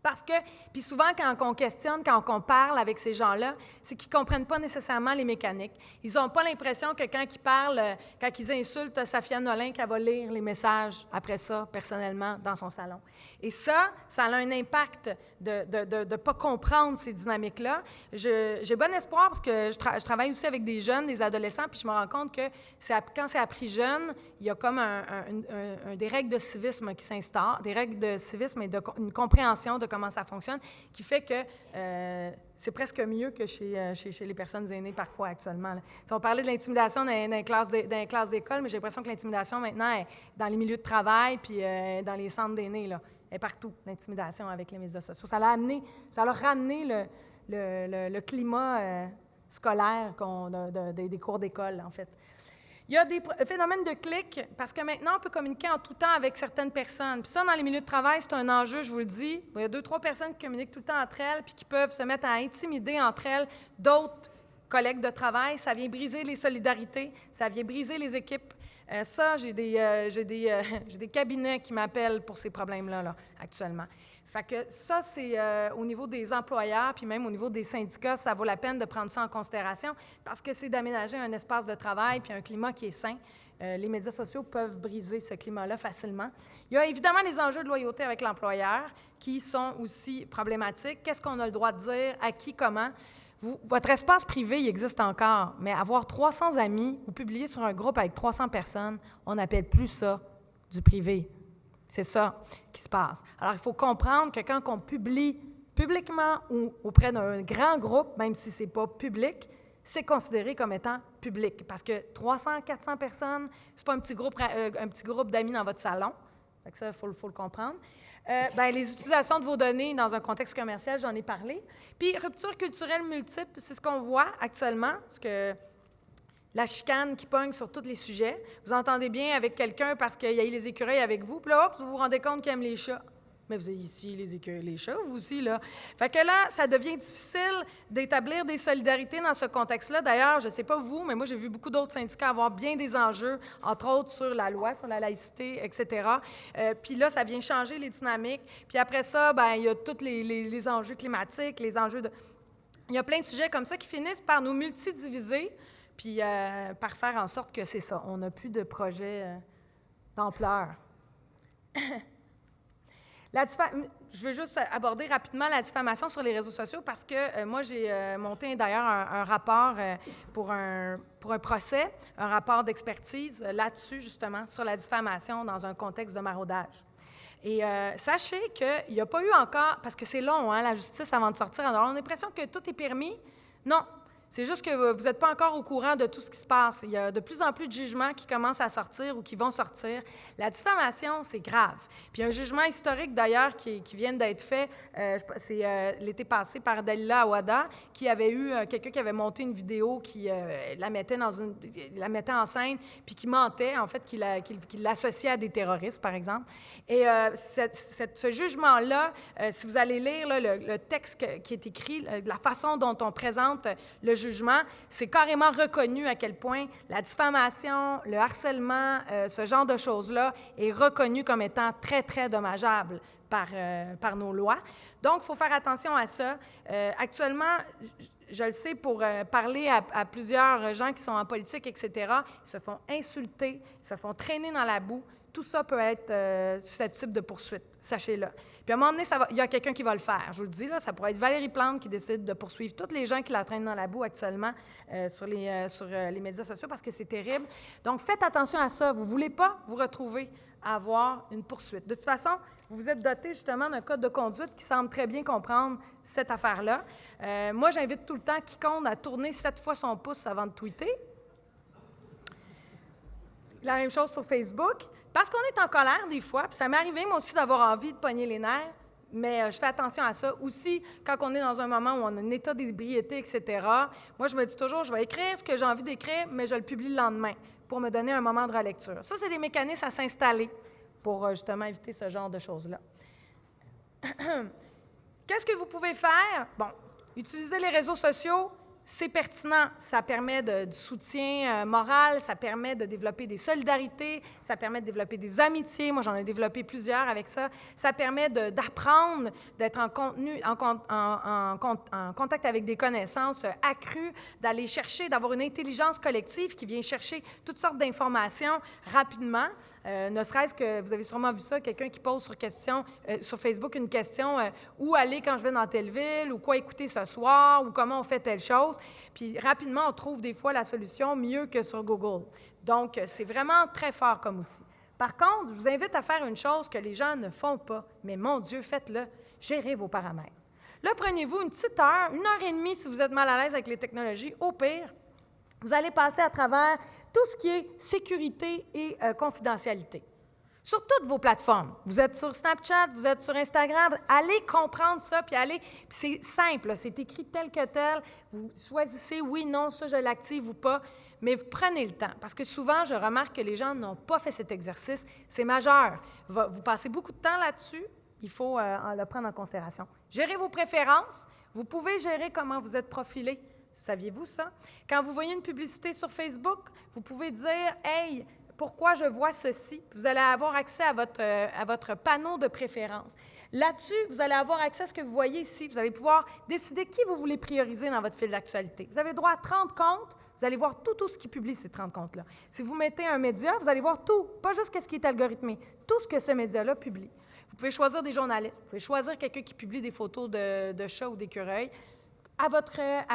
Parce que, puis souvent, quand on questionne, quand on parle avec ces gens-là, c'est qu'ils ne comprennent pas nécessairement les mécaniques. Ils n'ont pas l'impression que quand ils parlent, quand ils insultent Safia Nolin, qu'elle va lire les messages après ça, personnellement, dans son salon. Et ça a un impact de ne pas comprendre ces dynamiques-là. J'ai bon espoir parce que je travaille aussi avec des jeunes, des adolescents, puis je me rends compte que quand c'est appris jeune, il y a comme des règles de civisme qui s'instaurent, des règles de civisme et une compréhension de comment ça fonctionne, qui fait que c'est presque mieux que chez les personnes aînées parfois actuellement. Là. Si on parlait de l'intimidation dans les classes d'école, mais j'ai l'impression que l'intimidation maintenant est dans les milieux de travail puis dans les centres d'aînés, là. Elle est partout, l'intimidation avec les médias sociaux. Ça a ramené le climat scolaire des cours d'école, en fait. Il y a des phénomènes de clics, parce que maintenant, on peut communiquer en tout temps avec certaines personnes. Puis ça, dans les milieux de travail, c'est un enjeu, je vous le dis. Il y a 2-3 personnes qui communiquent tout le temps entre elles, puis qui peuvent se mettre à intimider entre elles d'autres collègues de travail. Ça vient briser les solidarités, ça vient briser les équipes. J'ai des cabinets qui m'appellent pour ces problèmes-là, là, actuellement. Fait que ça, c'est au niveau des employeurs, puis même au niveau des syndicats, ça vaut la peine de prendre ça en considération parce que c'est d'aménager un espace de travail puis un climat qui est sain. Les médias sociaux peuvent briser ce climat-là facilement. Il y a évidemment les enjeux de loyauté avec l'employeur qui sont aussi problématiques. Qu'est-ce qu'on a le droit de dire, à qui, comment? Votre espace privé, il existe encore, mais avoir 300 amis ou publier sur un groupe avec 300 personnes, on n'appelle plus ça du privé. C'est ça qui se passe. Alors, il faut comprendre que quand on publie publiquement ou auprès d'un grand groupe, même si ce n'est pas public, c'est considéré comme étant public. Parce que 300, 400 personnes, ce n'est pas un petit groupe d'amis dans votre salon. Fait que ça, il faut le comprendre. Les utilisations de vos données dans un contexte commercial, j'en ai parlé. Puis, rupture culturelle multiple, c'est ce qu'on voit actuellement, parce que la chicane qui pogne sur tous les sujets. Vous entendez bien avec quelqu'un parce qu'il y a eu les écureuils avec vous, puis là, hop, vous vous rendez compte qu'il aime les chats. Mais vous avez ici les écureuils, les chats, vous aussi, là. Fait que là, ça devient difficile d'établir des solidarités dans ce contexte-là. D'ailleurs, je ne sais pas vous, mais moi, j'ai vu beaucoup d'autres syndicats avoir bien des enjeux, entre autres sur la loi, sur la laïcité, etc. Puis là, ça vient changer les dynamiques. Puis après ça, il y a tous les enjeux climatiques, les enjeux de... Il y a plein de sujets comme ça qui finissent par nous multidiviser, puis par faire en sorte que c'est ça. On n'a plus de projet d'ampleur. Je veux juste aborder rapidement la diffamation sur les réseaux sociaux parce que moi, j'ai monté d'ailleurs un rapport pour un procès, un rapport d'expertise là-dessus, justement, sur la diffamation dans un contexte de maraudage. Et sachez qu'il n'y a pas eu encore, parce que c'est long, la justice, avant de sortir, alors on a l'impression que tout est permis. Non. C'est juste que vous n'êtes pas encore au courant de tout ce qui se passe. Il y a de plus en plus de jugements qui commencent à sortir ou qui vont sortir. La diffamation, c'est grave. Puis un jugement historique, d'ailleurs, qui vient d'être fait, c'est l'été passé par Dalila Awada, qui avait eu quelqu'un qui avait monté une vidéo qui la mettait en scène, puis qui mentait, en fait, qui l'associait à des terroristes, par exemple. Et ce jugement-là, si vous allez lire là, le texte qui est écrit, la façon dont on présente le jugement, c'est carrément reconnu à quel point la diffamation, le harcèlement, ce genre de choses-là est reconnu comme étant très, très dommageable par nos lois. Donc, il faut faire attention à ça. Actuellement, je le sais pour parler à plusieurs gens qui sont en politique, etc., ils se font insulter, ils se font traîner dans la boue. Tout ça peut être susceptible de poursuite, sachez-le. Puis à un moment donné, il y a quelqu'un qui va le faire. Je vous le dis, là, ça pourrait être Valérie Plante qui décide de poursuivre tous les gens qui la traînent dans la boue actuellement sur les médias sociaux parce que c'est terrible. Donc, faites attention à ça. Vous ne voulez pas vous retrouver à avoir une poursuite. De toute façon, vous vous êtes doté justement d'un code de conduite qui semble très bien comprendre cette affaire-là. Moi, j'invite tout le temps quiconque à tourner 7 fois son pouce avant de tweeter. La même chose sur Facebook. Parce qu'on est en colère des fois, puis ça m'est arrivé moi aussi d'avoir envie de pogner les nerfs, mais je fais attention à ça. Aussi, quand on est dans un moment où on a un état d'ébriété, etc., moi, je me dis toujours, je vais écrire ce que j'ai envie d'écrire, mais je le publie le lendemain pour me donner un moment de relecture. Ça, c'est des mécanismes à s'installer pour justement éviter ce genre de choses-là. Qu'est-ce que vous pouvez faire? Bon, utiliser les réseaux sociaux. C'est pertinent, ça permet du soutien moral, ça permet de développer des solidarités, ça permet de développer des amitiés. Moi, j'en ai développé plusieurs avec ça. Ça permet d'apprendre, d'être en contact avec des connaissances accrues, d'aller chercher, d'avoir une intelligence collective qui vient chercher toutes sortes d'informations rapidement. Ne serait-ce que, vous avez sûrement vu ça, quelqu'un qui pose sur Facebook une question où aller quand je vais dans telle ville, ou quoi écouter ce soir, ou comment on fait telle chose. Puis rapidement, on trouve des fois la solution mieux que sur Google. Donc, c'est vraiment très fort comme outil. Par contre, je vous invite à faire une chose que les gens ne font pas, mais mon Dieu, faites-le, gérez vos paramètres. Là, prenez-vous une petite heure, 1h30 si vous êtes mal à l'aise avec les technologies, au pire, vous allez passer à travers tout ce qui est sécurité et confidentialité. Sur toutes vos plateformes. Vous êtes sur Snapchat, vous êtes sur Instagram, allez comprendre ça, puis c'est simple, là, c'est écrit tel que tel, vous choisissez oui, non, ça je l'active ou pas, mais prenez le temps, parce que souvent, je remarque que les gens n'ont pas fait cet exercice, c'est majeur. Vous passez beaucoup de temps là-dessus, il faut le prendre en considération. Gérez vos préférences, vous pouvez gérer comment vous êtes profilé. Saviez-vous ça? Quand vous voyez une publicité sur Facebook, vous pouvez dire « Hey, pourquoi je vois ceci? » Vous allez avoir accès à votre panneau de préférence. Là-dessus, vous allez avoir accès à ce que vous voyez ici. Vous allez pouvoir décider qui vous voulez prioriser dans votre fil d'actualité. Vous avez droit à 30 comptes. Vous allez voir tout ce qui publie ces 30 comptes-là. Si vous mettez un média, vous allez voir tout, pas juste ce qui est algorithmé, tout ce que ce média-là publie. Vous pouvez choisir des journalistes. Vous pouvez choisir quelqu'un qui publie des photos de chats ou d'écureuils. à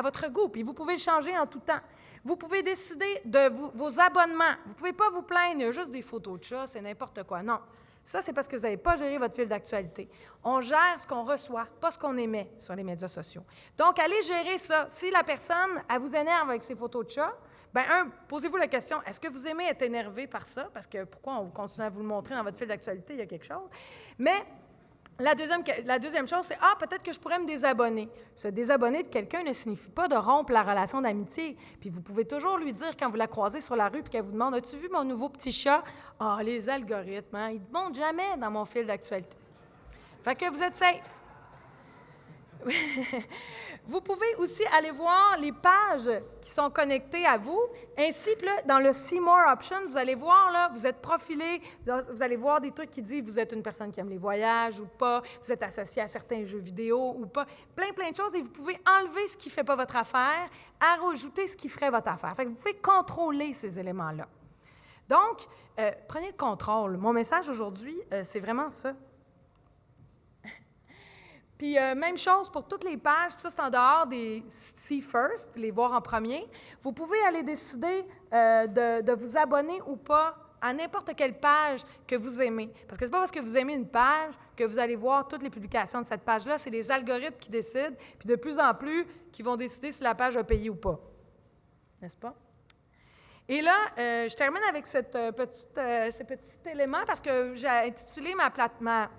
votre goût, puis vous pouvez le changer en tout temps. Vous pouvez décider de vos abonnements. Vous ne pouvez pas vous plaindre, il y a juste des photos de chats, c'est n'importe quoi. Non. Ça, c'est parce que vous n'avez pas géré votre fil d'actualité. On gère ce qu'on reçoit, pas ce qu'on émet sur les médias sociaux. Donc, allez gérer ça. Si la personne, elle vous énerve avec ses photos de chats, bien, posez-vous la question, est-ce que vous aimez être énervé par ça? Parce que pourquoi on continue à vous le montrer dans votre fil d'actualité, il y a quelque chose. Mais la deuxième chose, c'est « peut-être que je pourrais me désabonner ». Se désabonner de quelqu'un ne signifie pas de rompre la relation d'amitié. Puis vous pouvez toujours lui dire quand vous la croisez sur la rue puis qu'elle vous demande « As-tu vu mon nouveau petit chat? » Les algorithmes, hein, ils ne montrent jamais dans mon fil d'actualité. Fait que vous êtes safe. Vous pouvez aussi aller voir les pages qui sont connectées à vous, ainsi que là, dans le See More option, vous allez voir, là, vous êtes profilé, vous allez voir des trucs qui disent vous êtes une personne qui aime les voyages ou pas, vous êtes associé à certains jeux vidéo ou pas, plein de choses, et vous pouvez enlever ce qui ne fait pas votre affaire, rajouter ce qui ferait votre affaire. Fait que vous pouvez contrôler ces éléments-là. Donc, prenez le contrôle. Mon message aujourd'hui, c'est vraiment ça. Puis, même chose pour toutes les pages, puis ça, c'est en dehors des See First, les voir en premier. Vous pouvez aller décider de vous abonner ou pas à n'importe quelle page que vous aimez. Parce que c'est pas parce que vous aimez une page que vous allez voir toutes les publications de cette page-là. C'est les algorithmes qui décident, puis de plus en plus, qui vont décider si la page a payé ou pas. N'est-ce pas? Et là, je termine avec ce petit élément parce que j'ai intitulé ma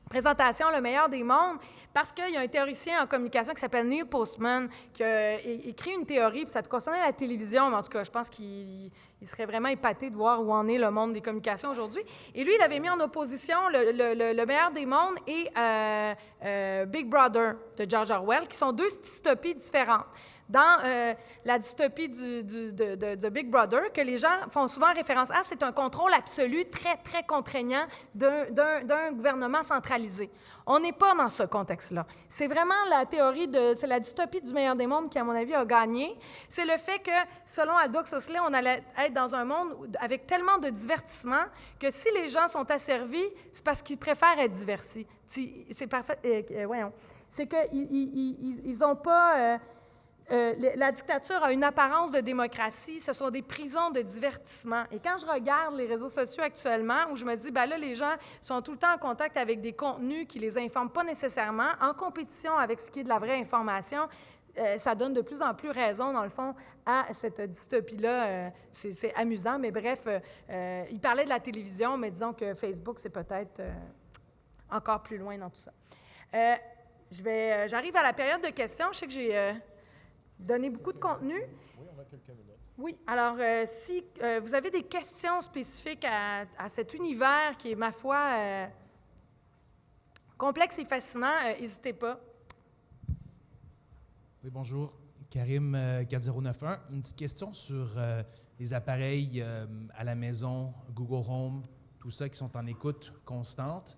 présentation « Le meilleur des mondes » parce qu'il y a un théoricien en communication qui s'appelle Neil Postman qui a écrit une théorie, puis ça concernait la télévision, mais en tout cas, je pense qu'il serait vraiment épaté de voir où en est le monde des communications aujourd'hui. Et lui, il avait mis en opposition le meilleur des mondes et Big Brother de George Orwell, qui sont deux dystopies différentes. Dans la dystopie de Big Brother, que les gens font souvent référence à, c'est un contrôle absolu, très, très contraignant d'un gouvernement centralisé. On n'est pas dans ce contexte-là. C'est vraiment la théorie c'est la dystopie du meilleur des mondes qui, à mon avis, a gagné. C'est le fait que, selon Aldous Huxley, on allait être dans un monde avec tellement de divertissement que si les gens sont asservis, c'est parce qu'ils préfèrent être divertis. C'est parfait. Voyons. C'est qu'ils n'ont pas... la dictature a une apparence de démocratie, ce sont des prisons de divertissement. Et quand je regarde les réseaux sociaux actuellement, où je me dis, là, les gens sont tout le temps en contact avec des contenus qui les informent pas nécessairement, en compétition avec ce qui est de la vraie information, ça donne de plus en plus raison, dans le fond, à cette dystopie-là. C'est amusant, mais bref, il parlait de la télévision, mais disons que Facebook, c'est peut-être encore plus loin dans tout ça. J'arrive à la période de questions. Je sais que j'ai... donner beaucoup de contenu. Oui, on a quelques minutes. Oui, alors si vous avez des questions spécifiques à cet univers qui est, ma foi, complexe et fascinant, n'hésitez pas. Oui, bonjour. Karim 4091. Une petite question sur les appareils à la maison, Google Home, tout ça qui sont en écoute constante.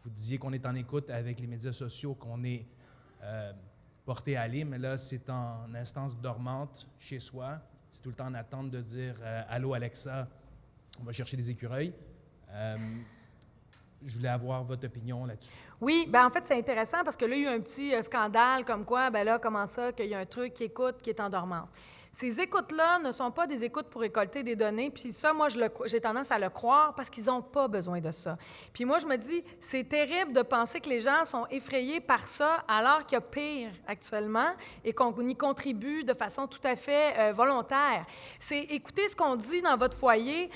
Vous disiez qu'on est en écoute avec les médias sociaux, qu'on est... porté à aller, mais là, c'est en instance dormante chez soi. C'est tout le temps en attente de dire « Allô, Alexa, on va chercher des écureuils ». Je voulais avoir votre opinion là-dessus. Oui, en fait, c'est intéressant parce que là, il y a eu un petit scandale comme quoi, comment ça, qu'il y a un truc qui écoute, qui est en dormance. Ces écoutes-là ne sont pas des écoutes pour récolter des données, puis ça, moi, j'ai tendance à le croire parce qu'ils n'ont pas besoin de ça. Puis moi, je me dis, c'est terrible de penser que les gens sont effrayés par ça alors qu'il y a pire actuellement et qu'on y contribue de façon tout à fait volontaire. C'est écouter ce qu'on dit dans votre foyer,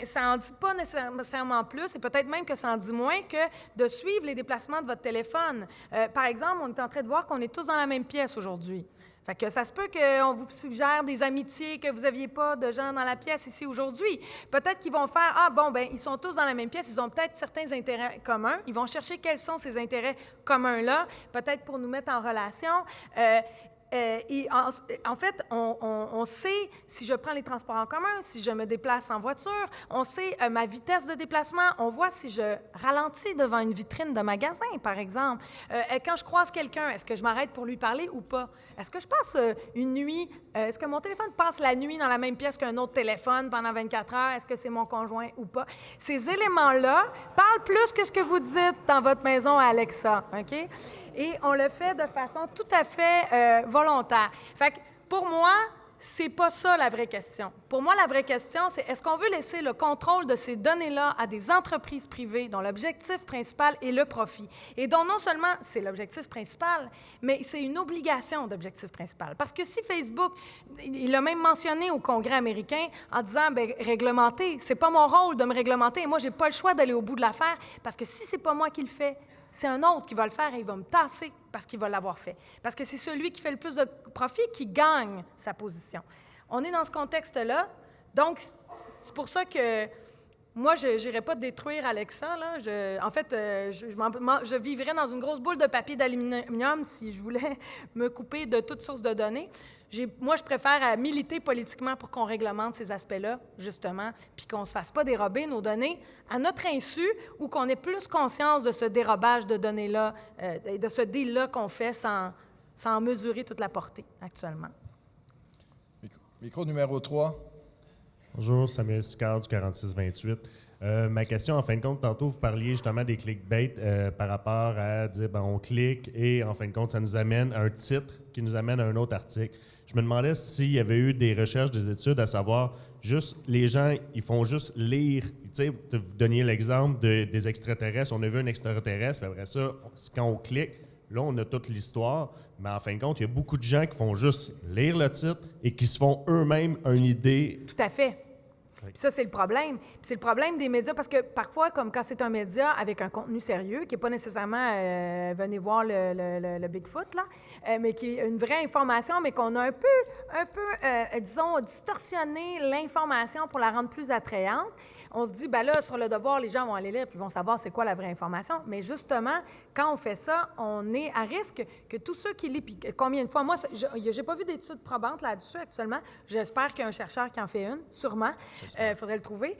ça n'en dit pas nécessairement plus et peut-être même que ça en dit moins que de suivre les déplacements de votre téléphone. Par exemple, on est en train de voir qu'on est tous dans la même pièce aujourd'hui. Fait que ça se peut qu'on vous suggère des amitiés que vous n'aviez pas de gens dans la pièce ici aujourd'hui. Peut-être qu'ils vont faire, ils sont tous dans la même pièce, ils ont peut-être certains intérêts communs. Ils vont chercher quels sont ces intérêts communs-là, peut-être pour nous mettre en relation. Et en fait, on sait, si je prends les transports en commun, si je me déplace en voiture, on sait ma vitesse de déplacement, on voit si je ralentis devant une vitrine de magasin, par exemple. Quand je croise quelqu'un, est-ce que je m'arrête pour lui parler ou pas? Est-ce que je passe une nuit, est-ce que mon téléphone passe la nuit dans la même pièce qu'un autre téléphone pendant 24 heures? Est-ce que c'est mon conjoint ou pas? Ces éléments-là parlent plus que ce que vous dites dans votre maison à Alexa, OK? Et on le fait de façon tout à fait volontaire. Fait que pour moi, c'est pas ça la vraie question. Pour moi, la vraie question, c'est est-ce qu'on veut laisser le contrôle de ces données-là à des entreprises privées dont l'objectif principal est le profit et dont non seulement c'est l'objectif principal, mais c'est une obligation d'objectif principal. Parce que si Facebook, il l'a même mentionné au Congrès américain en disant, bien, réglementer, c'est pas mon rôle de me réglementer et moi, j'ai pas le choix d'aller au bout de l'affaire parce que si c'est pas moi qui le fais, c'est un autre qui va le faire et il va me tasser parce qu'il va l'avoir fait. Parce que c'est celui qui fait le plus de profit qui gagne sa position. On est dans ce contexte-là. Donc, c'est pour ça que moi, je n'irais pas détruire Alexa. Là. Je vivrais dans une grosse boule de papier d'aluminium si je voulais me couper de toute source de données. Moi, je préfère militer politiquement pour qu'on réglemente ces aspects-là, justement, puis qu'on ne se fasse pas dérober nos données à notre insu ou qu'on ait plus conscience de ce dérobage de données-là, de ce deal-là qu'on fait sans mesurer toute la portée actuellement. Micro numéro 3. Bonjour, Samuel Sicard du 4628. Ma question, en fin de compte, tantôt, vous parliez justement des clickbait par rapport à dire, on clique et en fin de compte, ça nous amène à un titre qui nous amène à un autre article. Je me demandais s'il y avait eu des recherches, des études à savoir, juste les gens, ils font juste lire. Tu sais, vous donniez l'exemple des extraterrestres. On a vu un extraterrestre, puis après ça, quand on clique, là, on a toute l'histoire. Mais en fin de compte, il y a beaucoup de gens qui font juste lire le titre et qui se font eux-mêmes une idée. Tout à fait. Puis ça, c'est le problème. Puis c'est le problème des médias parce que parfois, comme quand c'est un média avec un contenu sérieux, qui n'est pas nécessairement venez voir le Bigfoot, là, mais qui est une vraie information, mais qu'on a un peu disons, distorsionné l'information pour la rendre plus attrayante. On se dit, ben là, sur Le Devoir, les gens vont aller lire puis ils vont savoir c'est quoi la vraie information. Mais justement, quand on fait ça, on est à risque que tous ceux qui lisent, puis combien de fois, moi, j'ai pas vu d'études probantes là-dessus actuellement. J'espère qu'il y a un chercheur qui en fait une, sûrement. Il faudrait le trouver.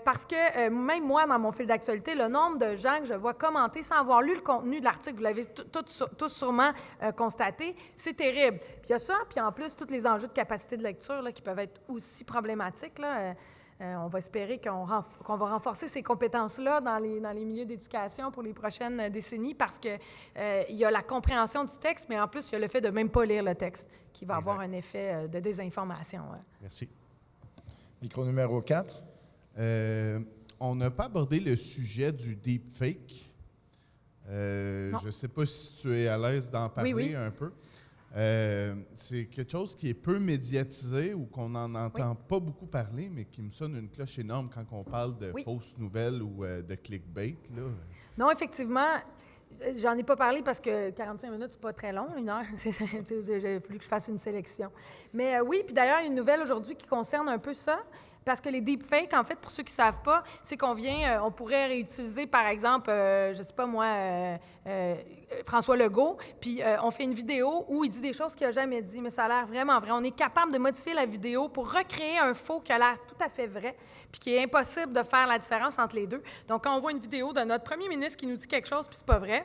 Parce que même moi, dans mon fil d'actualité, le nombre de gens que je vois commenter sans avoir lu le contenu de l'article, vous l'avez tous sûrement constaté, c'est terrible. Puis il y a ça, puis en plus, tous les enjeux de capacité de lecture là, qui peuvent être aussi problématiques. Là, on va espérer qu'on va renforcer ces compétences-là dans les milieux d'éducation pour les prochaines décennies parce qu'il y a la compréhension du texte, mais en plus, il y a le fait de même pas lire le texte qui va avoir un effet de désinformation. Merci. Micro numéro 4. On n'a pas abordé le sujet du deepfake. Je ne sais pas si tu es à l'aise d'en parler un peu. C'est quelque chose qui est peu médiatisé ou qu'on n'en entend pas beaucoup parler, mais qui me sonne une cloche énorme quand on parle de fausses nouvelles ou de clickbait. Là. Non, effectivement, j'en ai pas parlé parce que 45 minutes, c'est pas très long, 1 heure. J'ai voulu que je fasse une sélection. Mais oui, puis d'ailleurs, il y a une nouvelle aujourd'hui qui concerne un peu ça. Parce que les deepfakes, en fait, pour ceux qui ne savent pas, c'est on pourrait réutiliser, par exemple, je ne sais pas moi, François Legault, puis on fait une vidéo où il dit des choses qu'il n'a jamais dit, mais ça a l'air vraiment vrai. On est capable de modifier la vidéo pour recréer un faux qui a l'air tout à fait vrai, puis qui est impossible de faire la différence entre les deux. Donc, quand on voit une vidéo de notre premier ministre qui nous dit quelque chose, puis c'est pas vrai,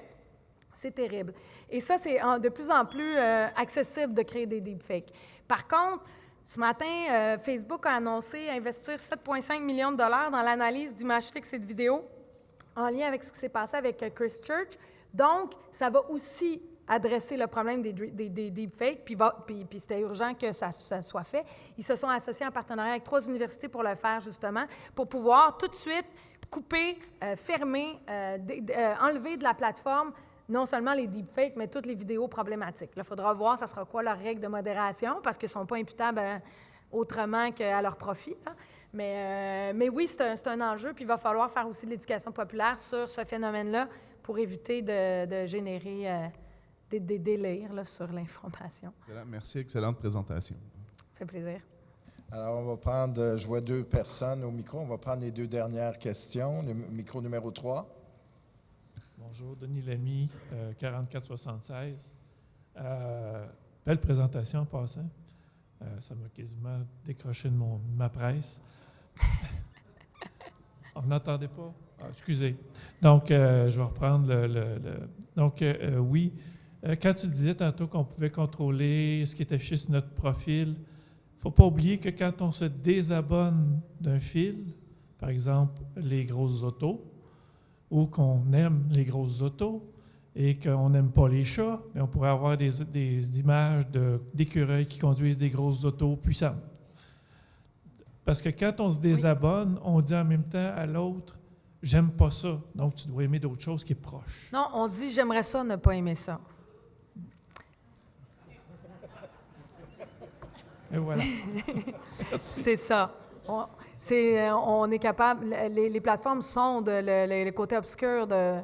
c'est terrible. Et ça, c'est de plus en plus accessible de créer des deepfakes. Par contre, ce matin, Facebook a annoncé investir 7,5 millions de dollars dans l'analyse d'images fixes et de vidéos en lien avec ce qui s'est passé avec Christchurch. Donc, ça va aussi adresser le problème des deepfakes, puis c'était urgent que ça soit fait. Ils se sont associés en partenariat avec 3 universités pour le faire, justement, pour pouvoir tout de suite couper, fermer, enlever de la plateforme non seulement les deepfakes, mais toutes les vidéos problématiques. Il faudra voir, ça sera quoi leur règle de modération, parce qu'ils ne sont pas imputables autrement qu'à leur profit. Là. Mais oui, c'est un enjeu, puis il va falloir faire aussi de l'éducation populaire sur ce phénomène-là pour éviter de générer des délires là, sur l'information. Excellent. Merci, excellente présentation. Ça fait plaisir. Alors, on va prendre, je vois 2 personnes au micro, on va prendre les 2 dernières questions. Le micro numéro 3. Bonjour, Denis Lamy, 4476. Belle présentation en passant. Ça m'a quasiment décroché de ma presse. On n'entendait pas? Ah, excusez. Donc, je vais reprendre Donc, oui, quand tu disais tantôt qu'on pouvait contrôler ce qui est affiché sur notre profil, il ne faut pas oublier que quand on se désabonne d'un fil, par exemple les grosses autos, ou qu'on aime les grosses autos, et qu'on n'aime pas les chats, mais on pourrait avoir des images d'écureuils qui conduisent des grosses autos puissantes. Parce que quand on se désabonne, on dit en même temps à l'autre, j'aime pas ça, donc tu dois aimer d'autres choses qui est proche. Non, on dit j'aimerais ça, ne pas aimer ça. Et voilà. C'est ça. On est capable, les plateformes sondent le côté obscur de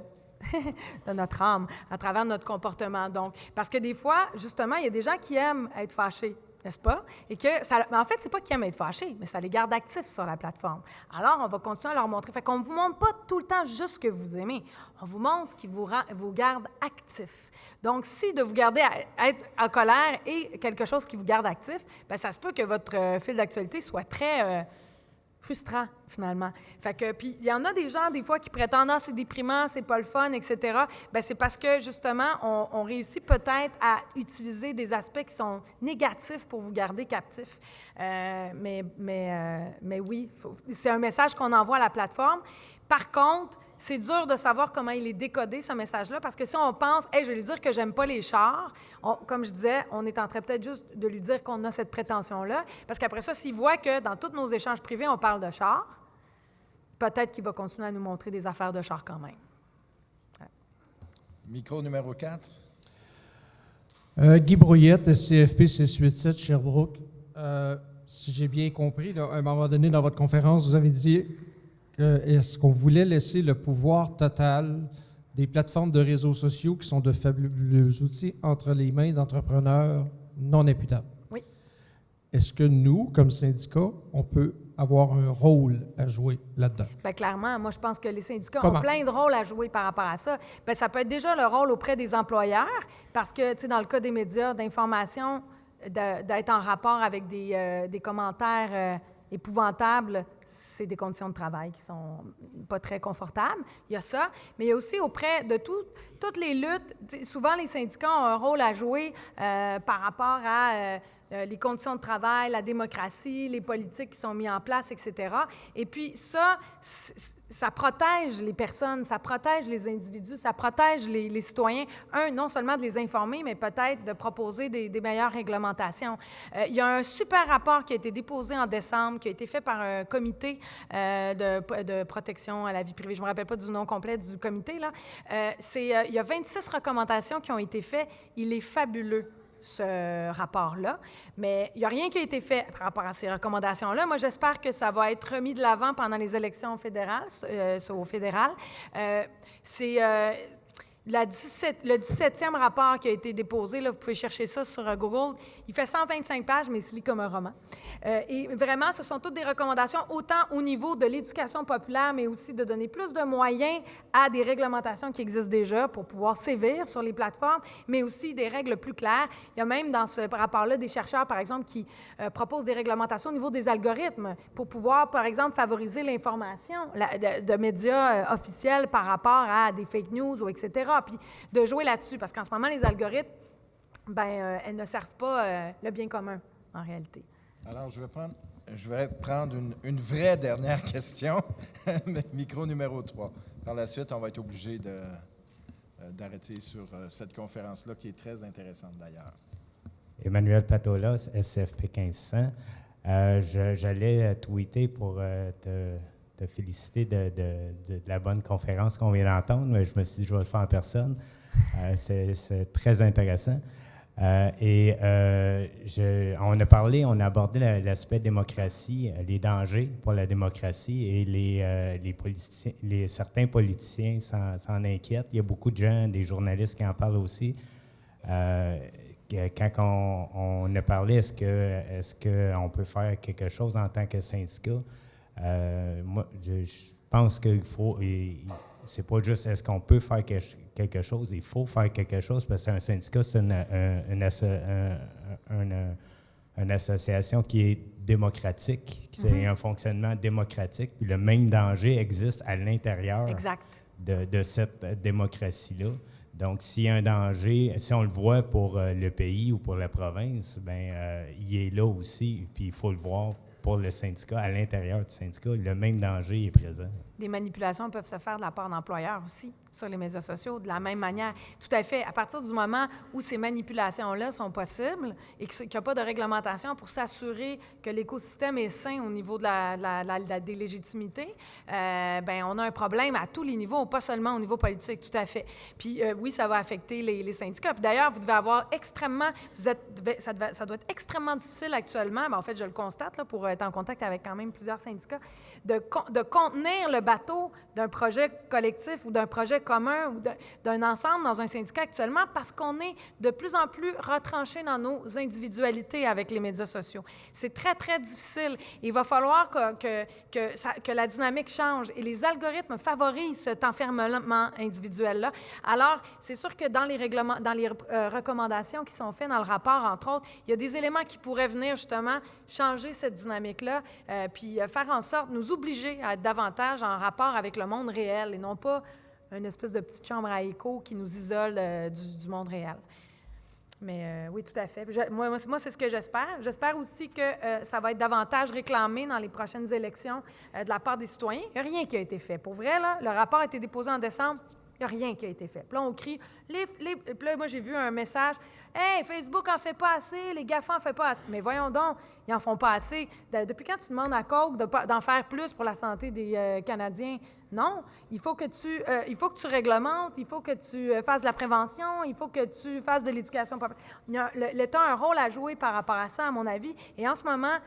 notre âme à travers notre comportement. Donc, parce que des fois, justement, il y a des gens qui aiment être fâchés, n'est-ce pas? Et que ça, mais en fait, c'est pas qu'ils aiment être fâchés, mais ça les garde actifs sur la plateforme. Alors, on va continuer à leur montrer. Fait qu'on ne vous montre pas tout le temps juste ce que vous aimez. On vous montre ce qui vous garde actif. Donc, si de vous garder être en colère est quelque chose qui vous garde actif, bien, ça se peut que votre fil d'actualité soit très frustrant, finalement. Fait que, puis, il y en a des gens, des fois, qui prétendent « Ah, c'est déprimant, c'est pas le fun, etc. » Bien, c'est parce que, justement, on réussit peut-être à utiliser des aspects qui sont négatifs pour vous garder captif. Mais oui, c'est un message qu'on envoie à la plateforme. Par contre, c'est dur de savoir comment il est décodé, ce message-là, parce que si on pense « Hey, je vais lui dire que j'aime pas les chars », comme je disais, on est en train peut-être juste de lui dire qu'on a cette prétention-là, parce qu'après ça, s'il voit que dans tous nos échanges privés, on parle de chars, peut-être qu'il va continuer à nous montrer des affaires de chars quand même. Ouais. Micro numéro 4. Guy Brouillette, de CFP 687 Sherbrooke. Si j'ai bien compris, là, à un moment donné dans votre conférence, vous avez dit est-ce qu'on voulait laisser le pouvoir total des plateformes de réseaux sociaux qui sont de fabuleux outils entre les mains d'entrepreneurs non imputables? Oui. Est-ce que nous, comme syndicat, on peut avoir un rôle à jouer là-dedans? Bien, clairement, moi, je pense que les syndicats Comment? ont plein de rôles à jouer par rapport à ça. Bien, ça peut être déjà le rôle auprès des employeurs, parce que, tu sais, dans le cas des médias d'information, d'être en rapport avec des commentaires épouvantables, c'est des conditions de travail qui sont pas très confortables. Il y a ça. Mais il y a aussi auprès de toutes les luttes, souvent les syndicats ont un rôle à jouer par rapport à les conditions de travail, la démocratie, les politiques qui sont mises en place, etc. Et puis ça protège les personnes, ça protège les individus, ça protège les citoyens. Non seulement de les informer, mais peut-être de proposer des meilleures réglementations. Il y a un super rapport qui a été déposé en décembre, qui a été fait par un comité de protection à la vie privée. Je ne me rappelle pas du nom complet du comité, là. Il y a 26 recommandations qui ont été faites. Il est fabuleux, ce rapport-là. Mais il n'y a rien qui a été fait par rapport à ces recommandations-là. Moi, j'espère que ça va être remis de l'avant pendant les élections fédérales, au fédéral. C'est le 17e rapport qui a été déposé. Là, vous pouvez chercher ça sur Google. Il fait 125 pages, mais il se lit comme un roman. Et vraiment, ce sont toutes des recommandations, autant au niveau de l'éducation populaire, mais aussi de donner plus de moyens à des réglementations qui existent déjà pour pouvoir sévir sur les plateformes, mais aussi des règles plus claires. Il y a même dans ce rapport-là des chercheurs, par exemple, qui proposent des réglementations au niveau des algorithmes pour pouvoir, par exemple, favoriser l'information de médias officiels par rapport à des fake news ou etc. Puis de jouer là-dessus, parce qu'en ce moment, les algorithmes, elles ne servent pas le bien commun, en réalité. Alors, je vais prendre une vraie dernière question, micro numéro 3. Par la suite, on va être obligé d'arrêter sur cette conférence-là, qui est très intéressante d'ailleurs. Emmanuel Patola, SCFP 1500. J'allais tweeter pour te féliciter de la bonne conférence qu'on vient d'entendre, mais je me suis dit je vais le faire en personne. C'est très intéressant. On a abordé l'aspect démocratie, les dangers pour la démocratie et certains politiciens s'en inquiètent. Il y a beaucoup de gens, des journalistes qui en parlent aussi. Quand on a parlé, est-ce qu'on peut faire quelque chose en tant que syndicat? Moi, je pense qu'il faut, c'est pas juste est-ce qu'on peut faire quelque chose, il faut faire quelque chose parce qu'un syndicat, c'est une association qui est démocratique, qui a un fonctionnement démocratique, puis le même danger existe à l'intérieur de cette démocratie-là. Donc, s'il y a un danger, si on le voit pour le pays ou pour la province, il est là aussi, puis il faut le voir pour le syndicat, à l'intérieur du syndicat, le même danger est présent. Des manipulations peuvent se faire de la part d'employeurs aussi sur les médias sociaux, de la même manière. Tout à fait. À partir du moment où ces manipulations-là sont possibles et qu'il n'y a pas de réglementation pour s'assurer que l'écosystème est sain au niveau de la délégitimité, ben on a un problème à tous les niveaux, pas seulement au niveau politique, tout à fait. Puis oui, ça va affecter les syndicats. Puis d'ailleurs, vous devez avoir ça doit être extrêmement difficile actuellement, ben en fait, je le constate, là, pour être en contact avec quand même plusieurs syndicats, de contenir le bateau d'un projet collectif ou d'un projet commun ou d'un ensemble dans un syndicat actuellement parce qu'on est de plus en plus retranché dans nos individualités avec les médias sociaux. C'est très, très difficile. Il va falloir que la dynamique change et les algorithmes favorisent cet enfermement individuel-là. Alors, c'est sûr que dans les règlements, dans les recommandations qui sont faites dans le rapport, entre autres, il y a des éléments qui pourraient venir justement changer cette dynamique-là, puis faire en sorte, nous obliger à être davantage en rapport avec le monde réel et non pas une espèce de petite chambre à écho qui nous isole du monde réel. Mais oui, tout à fait. Moi, c'est ce que j'espère. J'espère aussi que ça va être davantage réclamé dans les prochaines élections de la part des citoyens. Il n'y a rien qui a été fait. Pour vrai, là, le rapport a été déposé en décembre. Il n'y a rien qui a été fait. Puis là, on crie. Puis là, moi, j'ai vu un message. « Hey, Facebook en fait pas assez, les GAFA en fait pas assez. » Mais voyons donc, ils en font pas assez. Depuis quand tu demandes à Coke d'en faire plus pour la santé des Canadiens? Non. Il faut que tu réglementes, il faut que tu fasses de la prévention, il faut que tu fasses de l'éducation. L'État a un rôle à jouer par rapport à ça, à mon avis. Et en ce moment,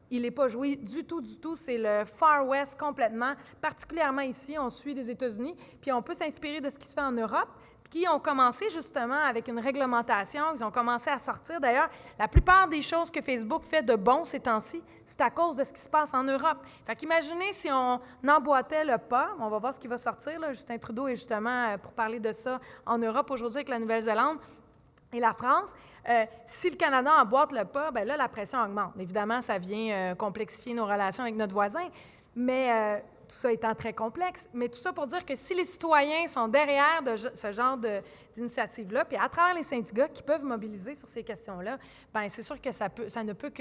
il n'est pas joué du tout, du tout. C'est le Far West complètement. Particulièrement ici, on suit les États-Unis. Puis on peut s'inspirer de ce qui se fait en Europe, qui ont commencé justement avec une réglementation. Ils ont commencé à sortir. D'ailleurs, la plupart des choses que Facebook fait de bon ces temps-ci, c'est à cause de ce qui se passe en Europe. Fait qu'imaginez si on emboîtait le pas. On va voir ce qui va sortir. Là. Justin Trudeau est justement pour parler de ça en Europe aujourd'hui avec la Nouvelle-Zélande et la France. Si le Canada emboîte le pas, bien là, la pression augmente. Évidemment, ça vient complexifier nos relations avec notre voisin, mais tout ça étant très complexe. Mais tout ça pour dire que si les citoyens sont derrière ce genre d'initiative-là, puis à travers les syndicats qui peuvent mobiliser sur ces questions-là, bien c'est sûr que ça ne peut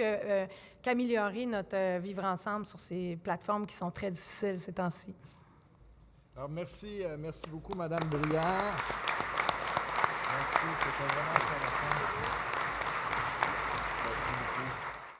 qu'améliorer notre vivre ensemble sur ces plateformes qui sont très difficiles ces temps-ci. Alors, merci beaucoup, Mme Brière. Merci, c'était vraiment intéressant.